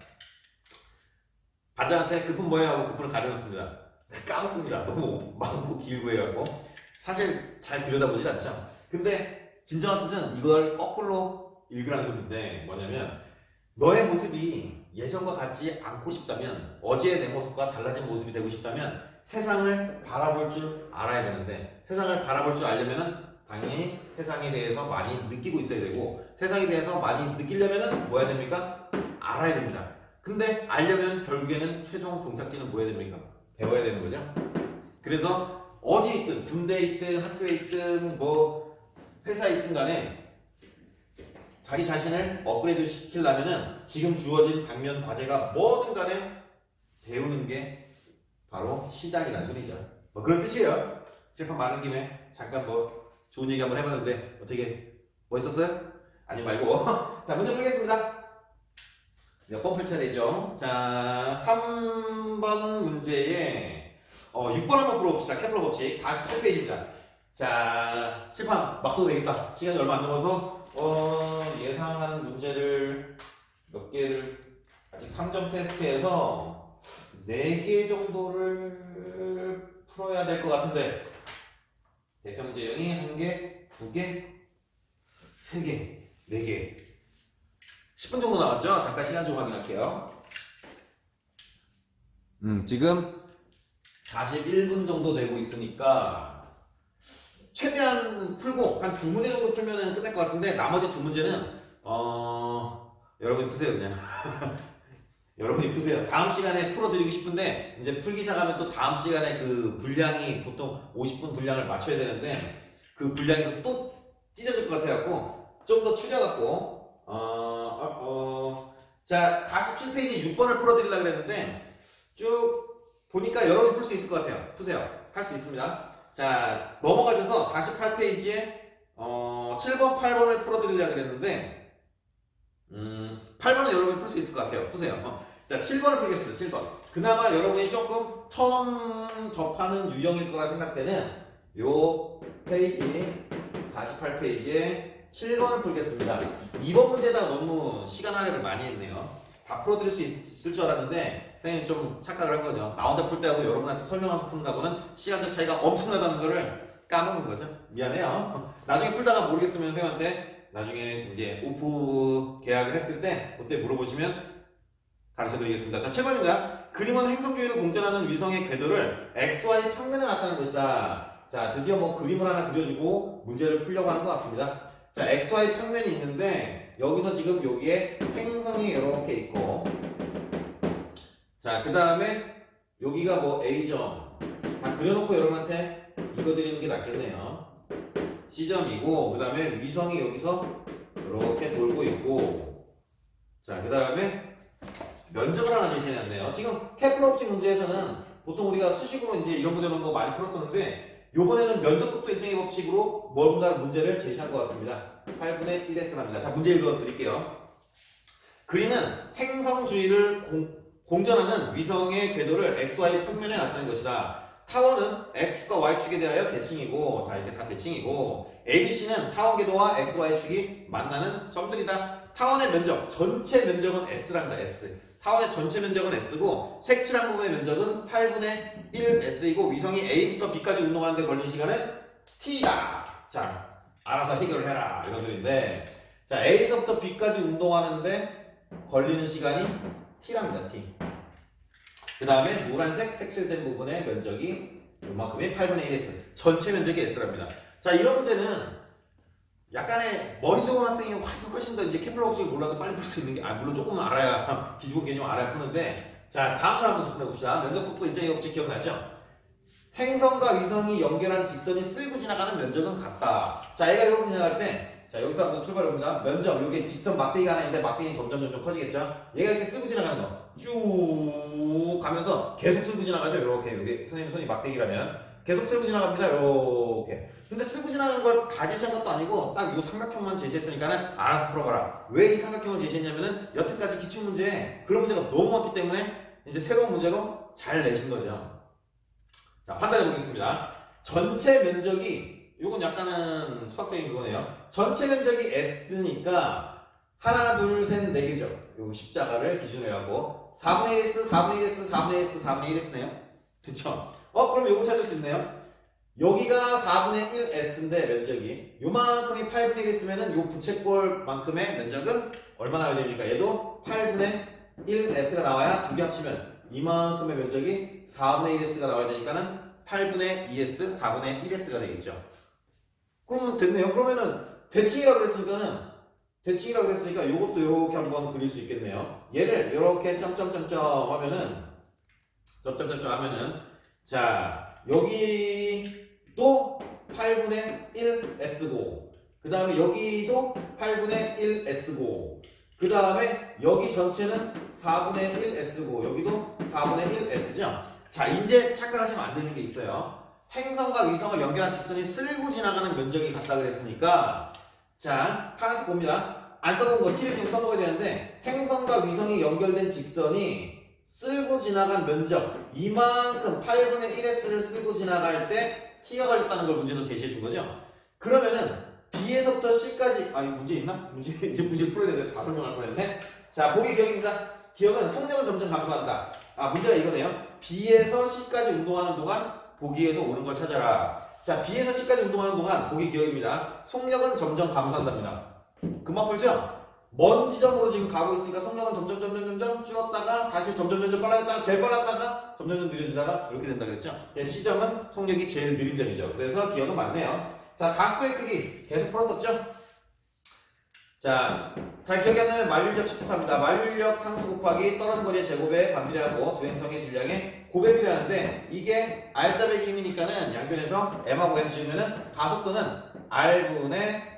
반장한테 그 푼 뭐예요? 하고 그 푼을 가려놓습니다. 까먹습니다. 너무 많고 길고 해갖고 사실 잘 들여다보질 않죠. 근데 진정한 뜻은 이걸 거꾸로 읽으라는 소리인데 뭐냐면 너의 모습이 예전과 같지 않고 싶다면, 어제의 내 모습과 달라진 모습이 되고 싶다면 세상을 바라볼 줄 알아야 되는데, 세상을 바라볼 줄 알려면은 당연히 세상에 대해서 많이 느끼고 있어야 되고, 세상에 대해서 많이 느끼려면은 뭐 해야 됩니까? 알아야 됩니다. 근데 알려면 결국에는 최종 종착지는 뭐 해야 됩니까? 배워야 되는 거죠. 그래서 어디에 있든, 군대에 있든, 학교에 있든, 뭐 회사에 있든 간에 자기 자신을 업그레이드 시키려면은 지금 주어진 당면 과제가 뭐든 간에 배우는 게 바로 시작이라는 소리죠. 뭐 그런 뜻이에요. 칠판 많은 김에 잠깐 뭐 좋은 얘기 한번 해봤는데 어떻게 멋있었어요? 아니 말고 자 문제 풀겠습니다. 몇 번 펼쳐야 되죠? 자 3번 문제에 6번 한번 풀어봅시다. 케플러 법칙 47페이지입니다. 자 칠판 막 써도 되겠다. 시간이 얼마 안 남아서 예상한 문제를 몇 개를 아직 3점 테스트에서 4개 정도를 풀어야 될 것 같은데 대표 문제형이 1개, 2개, 3개, 4개 10분 정도 남았죠? 잠깐 시간 좀 확인할게요. 지금 41분 정도 되고 있으니까 최대한 풀고 한 2문제 정도 풀면 끝날 것 같은데 나머지 2문제는 여러분이 푸세요 그냥. 여러분이 푸세요. 다음 시간에 풀어드리고 싶은데 이제 풀기 시작하면 또 다음 시간에 그 분량이 보통 50분 분량을 맞춰야 되는데 그 분량에서 또 찢어질 것 같아갖고 좀 더 추려갖고 자 47페이지 6번을 풀어드리려고 그랬는데 쭉 보니까 여러분이 풀 수 있을 것 같아요. 푸세요. 할 수 있습니다. 자 넘어가셔서 48페이지에 7번 8번을 풀어드리려고 그랬는데 8번은 여러분이 풀 수 있을 것 같아요. 푸세요. 자 7번을 풀겠습니다. 7번 그나마 여러분이 조금 처음 접하는 유형일 거라 생각되는 요 페이지 48페이지에 7번을 풀겠습니다. 2번 문제다 너무 시간 할애를 많이 했네요. 다 풀어드릴 수 있을 줄 알았는데 선생님이 좀 착각을 한 거죠. 나 혼자 풀 때하고 여러분한테 설명하면서 푸는 거하고는 시간적 차이가 엄청나다는 거를 까먹은 거죠. 미안해요. 나중에 풀다가 모르겠으면 선생님한테 나중에 이제 오프 계약을 했을 때 그때 물어보시면 가르쳐 드리겠습니다. 자 7번입니다. 그림은 행성주위를 공전하는 위성의 궤도를 XY 평면에 나타낸 것이다. 자 드디어 뭐 그림을 하나 그려주고 문제를 풀려고 하는 것 같습니다. 자 XY 평면이 있는데 여기서 지금 여기에 행성이 이렇게 있고 자 그 다음에 여기가 뭐 A점 다 그려놓고 여러분한테 이거 드리는 게 낫겠네요. C점이고 그 다음에 위성이 여기서 이렇게 돌고 있고 자 그 다음에 면적을 하나 제시해놨네요. 지금 케플러 법칙 문제에서는 보통 우리가 수식으로 이제 이런 거 많이 풀었었는데 요번에는 면적 속도 일정의 법칙으로 뭔가 문제를 제시한 것 같습니다. 8분의 1S랍니다. 자 문제 읽어드릴게요. 그림은 행성 주위를 공전하는 위성의 궤도를 XY 평면에 나타낸 것이다. 타원은 X축과 Y축에 대하여 대칭이고 다 이게 다 대칭이고 ABC는 타원 궤도와 XY축이 만나는 점들이다. 타원의 면적, 전체 면적은 S랍니다. S. 타원의 전체 면적은 S고 색칠한 부분의 면적은 8분의 1S이고 위성이 A부터 B까지 운동하는 데 걸린 시간은 T다. 자, 알아서 해결을 해라. 이런 소리인데 자, A서부터 B까지 운동하는데 걸리는 시간이 T랍니다. T. 그 다음에 노란색 색칠된 부분의 면적이 요만큼이 8분의 1S. 전체 면적이 S랍니다. 자, 이런 문제는 약간의 머리 좋은 학생이 훨씬 더 이제 케플러 법칙을 몰라도 빨리 풀 수 있는 게, 물론 조금 알아야, 기본 개념 알아야 푸는데, 자, 다음 차 한번 접근해봅시다. 면적 속도 일정의 법칙 기억나죠? 행성과 위성이 연결한 직선이 쓸고 지나가는 면적은 같다. 자, 얘가 이렇게 지나갈 때, 자, 여기서 한번 출발해봅니다. 면적, 여기 직선 막대기가 하나 있는데, 막대기 점점 커지겠죠? 얘가 이렇게 쓸고 지나가는 거. 쭉 가면서 계속 쓸고 지나가죠? 이렇게. 여기 선생님 손이 막대기라면. 계속 쓸고 지나갑니다. 이렇게. 근데 쓸고 지나가는 걸 다 제시한 것도 아니고 딱 이 삼각형만 제시했으니까는 알아서 풀어봐라. 왜 이 삼각형을 제시했냐면은 여태까지 기출문제에 그런 문제가 너무 많기 때문에 이제 새로운 문제로 잘 내신 거죠. 자, 판단해 보겠습니다. 전체 면적이 요건 약간은 수학적인 그거네요. 전체 면적이 S니까 하나, 둘, 셋, 네 개죠. 요 십자가를 기준으로 하고 4분의 1S, 4분의 1S, 4분의 1S, 4분의 1S네요. 그쵸? 그럼 요거 찾을 수 있네요. 여기가 4분의 1S인데 면적이 요만큼이 8분의 1S면은 요 부채꼴만큼의 면적은 얼마나 나야 됩니까? 얘도 8분의 1s가 나와야 두 개 합치면 이만큼의 면적이 4분의 1s가 나와야 되니까는 8분의 2s, 4분의 1s가 되겠죠. 그러면 됐네요. 그러면은 대칭이라고 그랬으니까 요것도 이렇게 한번 그릴 수 있겠네요. 얘를 이렇게 점점점점 하면은 자 여기도 8분의 1s고 그 다음에 여기도 8분의 1s고 그 다음에 여기 전체는 4분의 1s고 여기도 4분의 1s죠. 자 이제 착각하시면 안 되는 게 있어요. 행성과 위성을 연결한 직선이 쓸고 지나가는 면적이 같다 그랬으니까 자 하나씩 봅니다. 안 써본 거 T를 지금 써먹어야 되는데 행성과 위성이 연결된 직선이 쓸고 지나간 면적 이만큼 8분의 1s를 쓸고 지나갈 때 T가 걸렸다는 걸 문제도 제시해 준 거죠. 그러면은 B에서부터 C까지 이 문제 있나? 이제 문제 풀어야 되는데 다 설명할 뻔했네. 자 보기 기억입니다. 기억은 속력은 점점 감소한다. 문제가 이거네요. B에서 C까지 운동하는 동안 보기에서 옳은 걸 찾아라. 자 B에서 C까지 운동하는 동안 보기 기억입니다. 속력은 점점 감소한답니다. 금방 풀죠? 먼 지점으로 지금 가고 있으니까 속력은 점점 줄었다가 다시 점점 빨라졌다가 제일 빨랐다가 점점 느려지다가 이렇게 된다 그랬죠? C점은 속력이 제일 느린 점이죠. 그래서 기억은 맞네요. 자, 가속도의 크기 계속 풀었었죠? 자, 잘 기억이 안 나면 만류력 시프트합니다. 만류력 상수 곱하기 떨어진 거리의 제곱에 반비례하고 두 행성의 질량의 곱액이라는데 이게 R자배기 힘이니까는 양변에서 M하고 M 지으면은 가속도는 R분의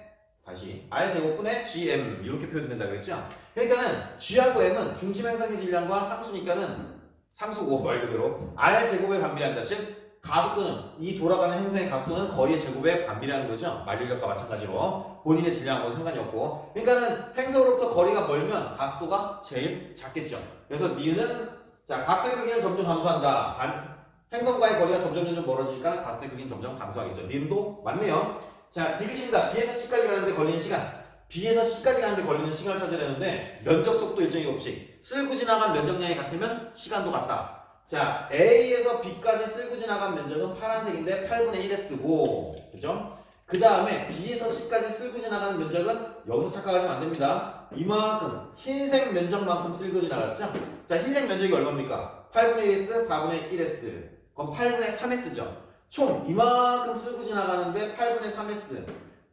다시 R제곱분의 GM 이렇게 표현된다 그랬죠? 그러니까는 G하고 M은 중심 행성의 질량과 상수니까는 상수고 말 그대로 R제곱에 반비례한다. 즉 가속도는 이 돌아가는 행성의 가속도는 거리의 제곱에 반비례하는 거죠. 만류력과 마찬가지로 본인의 질량하고 상관이 없고 그러니까는 행성으로부터 거리가 멀면 가속도가 제일 작겠죠. 그래서 니은 자 가속도의 크기는 점점 감소한다. 행성과의 거리가 점점 멀어지니까 가속도의 크기는 점점 감소하겠죠. 니은도 맞네요. 자 디귿입니다. B에서 C까지 가는데 걸리는 시간 B에서 C까지 가는데 걸리는 시간을 찾아야 되는데 면적 속도 일정이 없이 쓸고 지나간 면적량이 같으면 시간도 같다. 자, A에서 B까지 쓸고 지나간 면적은 파란색인데 8분의 1s고, 그죠? 그 다음에 B에서 C까지 쓸고 지나가는 면적은 여기서 착각하시면 안 됩니다. 이만큼 흰색 면적만큼 쓸고 지나갔죠? 자, 흰색 면적이 얼마입니까? 8분의 1s, 4분의 1s. 그럼 8분의 3s죠. 총 이만큼 쓸고 지나가는데 8분의 3s.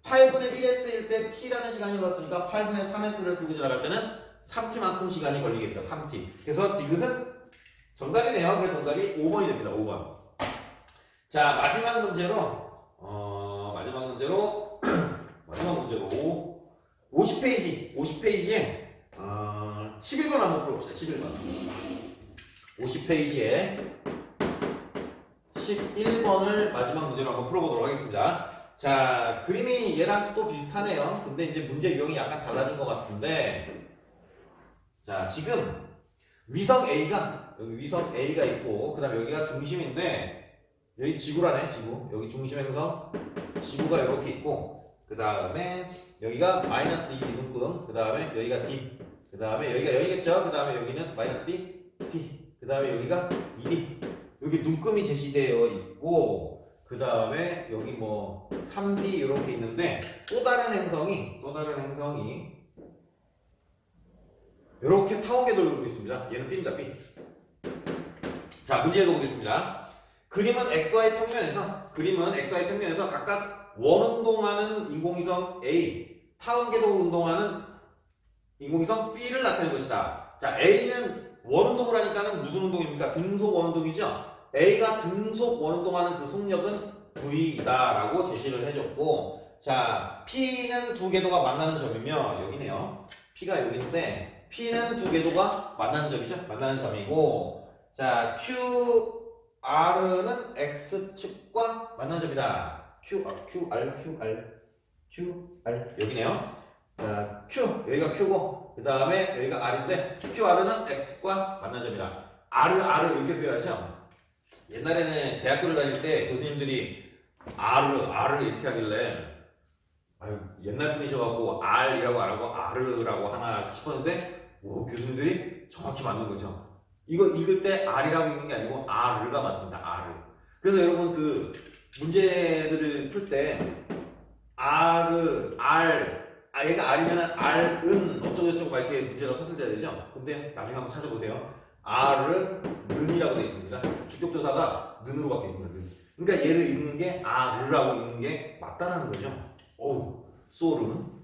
8분의 1s일 때 t라는 시간이 흘렀으니까 8분의 3s를 쓰고 지나갈 때는 3t만큼 시간이 걸리겠죠. 3t. 그래서 디귿은 정답이네요. 그래서 정답이 5번이 됩니다. 5번. 자, 마지막 문제로 50페이지에 11번 한번 풀어봅시다. 11번. 50페이지에 11번을 마지막 문제로 한번 풀어보도록 하겠습니다. 자, 그림이 얘랑 또 비슷하네요. 근데 이제 문제 유형이 약간 달라진 것 같은데 자, 지금 위성 A가 여기 위성 A가 있고 그 다음에 여기가 중심인데 여기 지구라네. 지구. 여기 중심 행성 지구가 이렇게 있고 그 다음에 여기가 마이너스 2 눈금 그 다음에 여기가 D 그 다음에 여기가 여기겠죠. 그 다음에 여기는 마이너스 D P 그 다음에 여기가 2D 여기 눈금이 제시되어 있고 그 다음에 여기 뭐 3D 이렇게 있는데 또 다른 행성이 이렇게 타원계 돌고 있습니다. 얘는 B입니다. B. 자, 문제 읽어보겠습니다. 그림은 XY 평면에서 각각 원운동하는 인공위성 A, 타원궤도 운동하는 인공위성 B를 나타낸 것이다. 자, A는 원운동을 하니까는 무슨 운동입니까? 등속 원운동이죠. A가 등속 원운동하는 그 속력은 V다라고 제시를 해줬고, 자, P는 두 궤도가 만나는 점이며 여기네요. P가 여기인데 P는 두 궤도가 만나는 점이죠. 만나는 점이고, 자, QR는 X축과 만나는 점이다. QR 여기네요. 자, Q 여기가 Q고 그 다음에 여기가 R인데 QR는 X과 만나는 점이다. R 이렇게 표현하죠. 옛날에는 대학교를 다닐 때 교수님들이 R을 이렇게 하길래 아유, 옛날 분이셔가지고 R이라고 안 하고 R라고 하나 싶었는데 교수님들이 정확히 맞는 거죠. 이거 읽을 때 R이라고 읽는 게 아니고 R가 맞습니다. R. 그래서 여러분 그 문제들을 풀 때 R 얘가 R이면은 R은 어쩌고저쩌고 막 이렇게 문제가 섰을 때야 되죠? 근데 나중에 한번 찾아보세요. R은 는이라고 되어 있습니다. 주격조사가 는으로 바뀌어 있습니다. 는. 그러니까 얘를 읽는 게 R라고 읽는 게 맞다라는 거죠. 어우, 소름.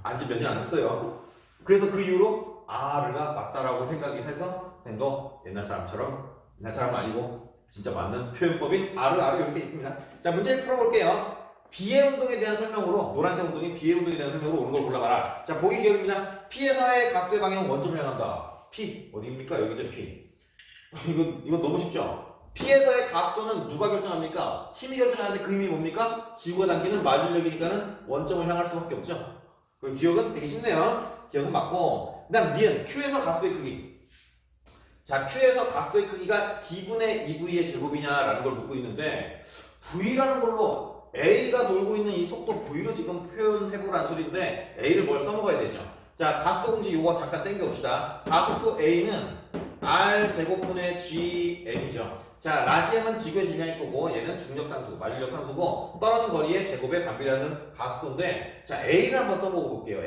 안지 몇 년 안 했어요. 그래서 그 이후로 R가 맞다라고 생각이 해서 그냥 너 옛날 사람처럼 옛날 사람은 아니고 진짜 맞는 표현법인 R 이렇게 있습니다. 자, 문제 풀어볼게요. 비의 운동에 대한 설명으로 노란색 운동이 비의 운동에 대한 설명으로 오는 걸 골라봐라. 자, 보기 기억입니다. P에서의 가속도의 방향은 원점을 향한다. P 어디입니까? 여기죠. P. 이건 너무 쉽죠? P에서의 가속도는 누가 결정합니까? 힘이 결정하는데 그 힘이 뭡니까? 지구가 당기는 마중력이니까는 원점을 향할 수밖에 없죠. 그 기억은 되게 쉽네요. 기억은 맞고. 그 다음 니은 Q에서 가속도의 크기. 자, Q에서 가속도의 크기가 D분의 2V의 제곱이냐라는 걸 묻고 있는데 V라는 걸로 A가 돌고 있는 이 속도 V로 지금 표현해보라는 소리인데 A를 뭘 써먹어야 되죠. 자, 가속도 공식 요거 잠깐 땡겨봅시다. 가속도 A는 R제곱분의 GM이죠. 자, 라지엠은 지구의 질량일 거고 얘는 중력상수, 만유력상수고 떨어진 거리의 제곱에 반비례하는 가속도인데 자, A를 한번 써보고 볼게요.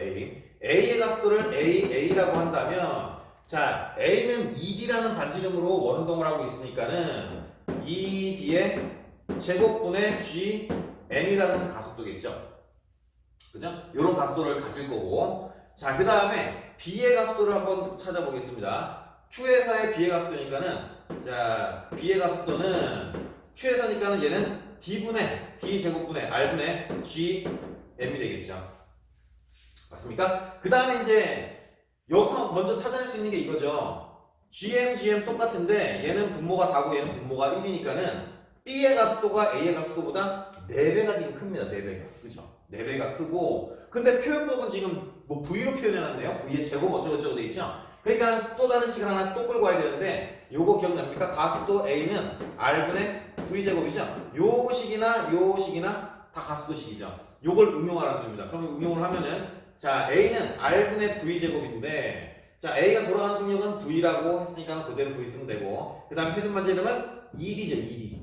A의 가속도를 A라고 한다면 자, A는 ED라는 반지름으로 원운동을 하고 있으니까는 ED의 제곱분의 GM이라는 가속도겠죠. 그죠? 이런 가속도를 가질 거고 자, 그 다음에 B의 가속도를 한번 찾아보겠습니다. Q에서의 B의 가속도니까는 자, B의 가속도는 Q에서니까는 얘는 D 제곱분의 R분의 GM이 되겠죠. 맞습니까? 그 다음에 이제 여기서 먼저 찾아낼 수 있는 게 이거죠. GM 똑같은데 얘는 분모가 4고 얘는 분모가 1이니까는 B의 가속도가 A의 가속도보다 4배가 지금 큽니다. 4배가. 그죠? 4배가 크고 근데 표현법은 지금 뭐 V로 표현해놨네요. V의 제곱 어쩌고저쩌고 돼 있죠? 그러니까 또 다른 식을 하나 또 끌고 와야 되는데 요거 기억납니까? 가속도 A는 R분의 V제곱이죠? 요 식이나 다 가속도식이죠. 요걸 응용하라는 소리입니다. 그럼 응용을 하면은 자, A는 R분의 V제곱인데 자, A가 돌아가는 속력은 V라고 했으니까 그대로 V 쓰면 되고 그 다음에 회전반지름은 ED죠.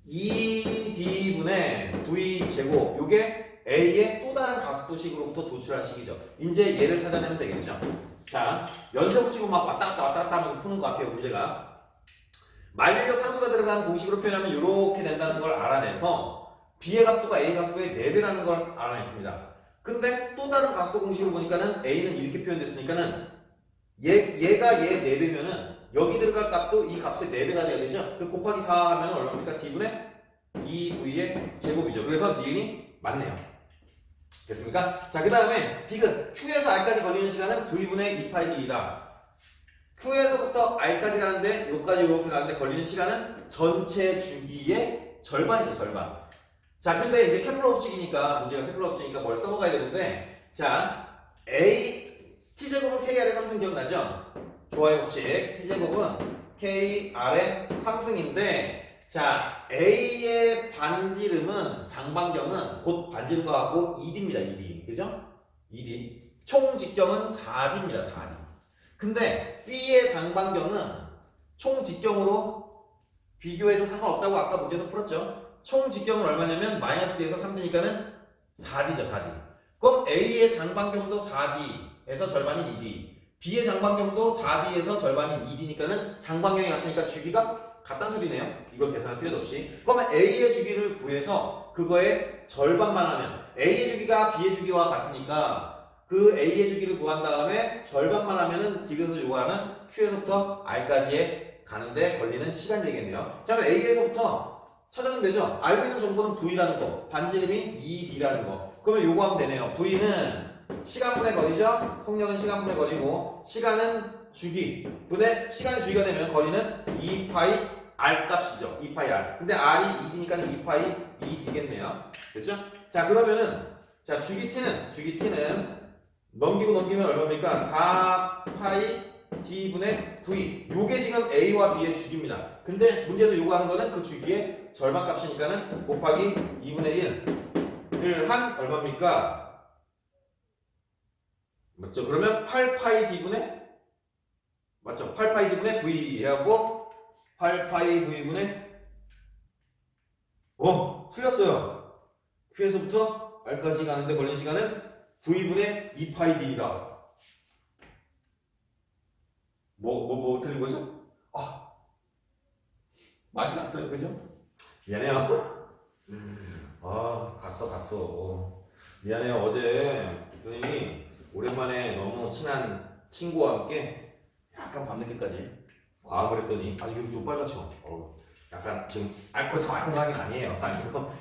ED분의 V제곱 요게 A의 또 다른 가속도식으로부터 도출한 식이죠. 이제 얘를 찾아내면 되겠죠. 자, 연세 붙이고 막 왔다 갔다 하면서 푸는 것 같아요, 문제가. 만유력 상수가 들어간 공식으로 표현하면 이렇게 된다는 걸 알아내서 B의 가속도가 A의 가속도의 4배라는 걸 알아냈습니다. 근데 또 다른 가속도 공식으로 보니까는 A는 이렇게 표현됐으니까는 얘가 얘 4배면은 여기 들어갈 값도 이 값의 4배가 돼야 되죠? 그 곱하기 4 하면 얼마입니까? D분의 2V의 제곱이죠. 그래서 니은이 맞네요. 됐습니까? 자, 그 다음에 디귿 Q에서 R까지 걸리는 시간은 V분의 2파이 D이다. Q에서부터 R까지 가는데 여기까지 이렇게 가는데 걸리는 시간은 전체 주기의 절반이죠. 절반. 자, 근데 이제 케플러 법칙이니까 문제가 케플러 법칙이니까 뭘 써먹어야 되는데 자, T제곱은 KR의 3승 기억나죠? 좋아요 법칙. T제곱은 KR의 3승인데 자, A의 반지름은 장반경은 곧 반지름과 같고 2D입니다. 2D. 그죠? 2D. 총 직경은 4D입니다. 4D. 근데 B의 장반경은 총 직경으로 비교해도 상관없다고 아까 문제에서 풀었죠? 총 직경은 얼마냐면 마이너스 D에서 3D니까는 4D죠. 4D. 그럼 A의 장반경도 4D에서 절반인 2D. B의 장반경도 4D에서 절반인 2D니까는 장반경이 같으니까 주기가 같다는 소리네요. 이걸 계산할 필요도 없이. 그러면 A의 주기를 구해서 그거의 절반만 하면 A의 주기가 B의 주기와 같으니까 그 A의 주기를 구한 다음에 절반만 하면은 디귿을 요구하는 Q에서부터 R까지의 가는데 걸리는 시간 되겠네요. 자, 그럼 A에서부터 찾아내면 되죠. 알고 있는 정보는 V라는 거, 반지름이 2D라는 거. 그러면 요거 하면 되네요. V는 시간분의 거리죠. 속력은 시간분의 거리고 시간은 주기 분의 시간이 주기가 되면 거리는 2파이 R 값이죠. 2파이 R. 근데 R이 2D니까 2파이 2D겠네요. 그렇죠? 자, 그러면은 자, 주기 T는 넘기면 얼마입니까? 4파이 D분의 V. 요게 지금 A와 B의 주기입니다. 근데 문제에서 요구하는 거는 그 주기의 절반 값이니까는 곱하기 2분의 1을 한 얼마입니까? 맞죠? 그러면 8파이 D분의 맞죠? 8파이 D분의 V 하고 8파이 V분의 틀렸어요. Q에서부터 R까지 가는데 걸린 시간은 V분의 2파이 d가 뭐 틀린 거죠? 아, 맛이 났어요. 그죠? 미안해요. 갔어. 미안해요. 어제 교수님이 오랜만에 너무 친한 친구와 함께 약간 밤늦게까지 과음을 했더니 여기 좀 빨갛죠? 약간 지금 알콩달콩하긴 아니에요. 아니고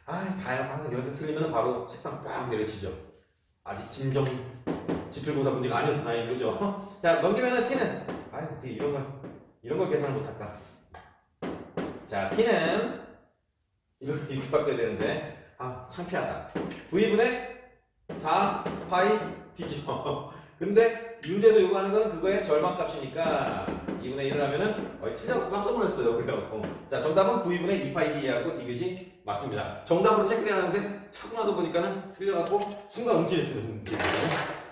다양한 항상 이런 데 틀리면 바로 책상 빡 내려치죠. 아직 진정 지필고사 문제가 아니어서 다행인 거죠. 자, 넘기면은 t는 어떻게 이런 걸 계산을 못할까? 자, t는 이렇게 바꿔야 되는데 창피하다. V분의 4 파이 d죠. 근데 문제에서 요구하는 건 그거의 절반값이니까 2분의 1을 하면은 틀려갖고 깜짝 놀랐어요. 그래갖고 자, 정답은 V분의 2파이 d하고 디귿이 맞습니다. 정답으로 체크를 하는데 찾고 나서 보니까는 틀려갖고 순간 움찔했어요.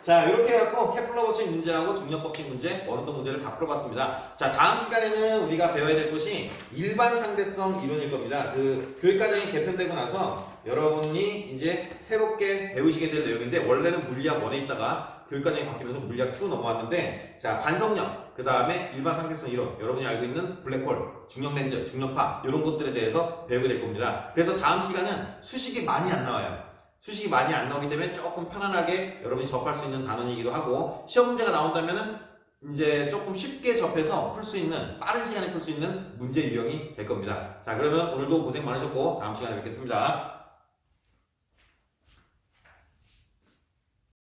자, 이렇게 해갖고 케플러 법칙 문제하고 중력 법칙 문제, 원운동 문제를 다 풀어봤습니다. 자, 다음 시간에는 우리가 배워야 될 것이 일반 상대성 이론일 겁니다. 그 교육과정이 개편되고 나서 여러분이 이제 새롭게 배우시게 될 내용인데, 원래는 물리학 1에 있다가 교육과정이 바뀌면서 물리학 2 넘어왔는데, 자, 반성력, 그 다음에 일반 상대성 이론, 여러분이 알고 있는 블랙홀, 중력 렌즈, 중력파, 이런 것들에 대해서 배우게 될 겁니다. 그래서 다음 시간은 수식이 많이 안 나와요. 수식이 많이 안 나오기 때문에 조금 편안하게 여러분이 접할 수 있는 단원이기도 하고, 시험 문제가 나온다면은 이제 조금 쉽게 접해서 풀 수 있는, 빠른 시간에 풀 수 있는 문제 유형이 될 겁니다. 자, 그러면 오늘도 고생 많으셨고 다음 시간에 뵙겠습니다.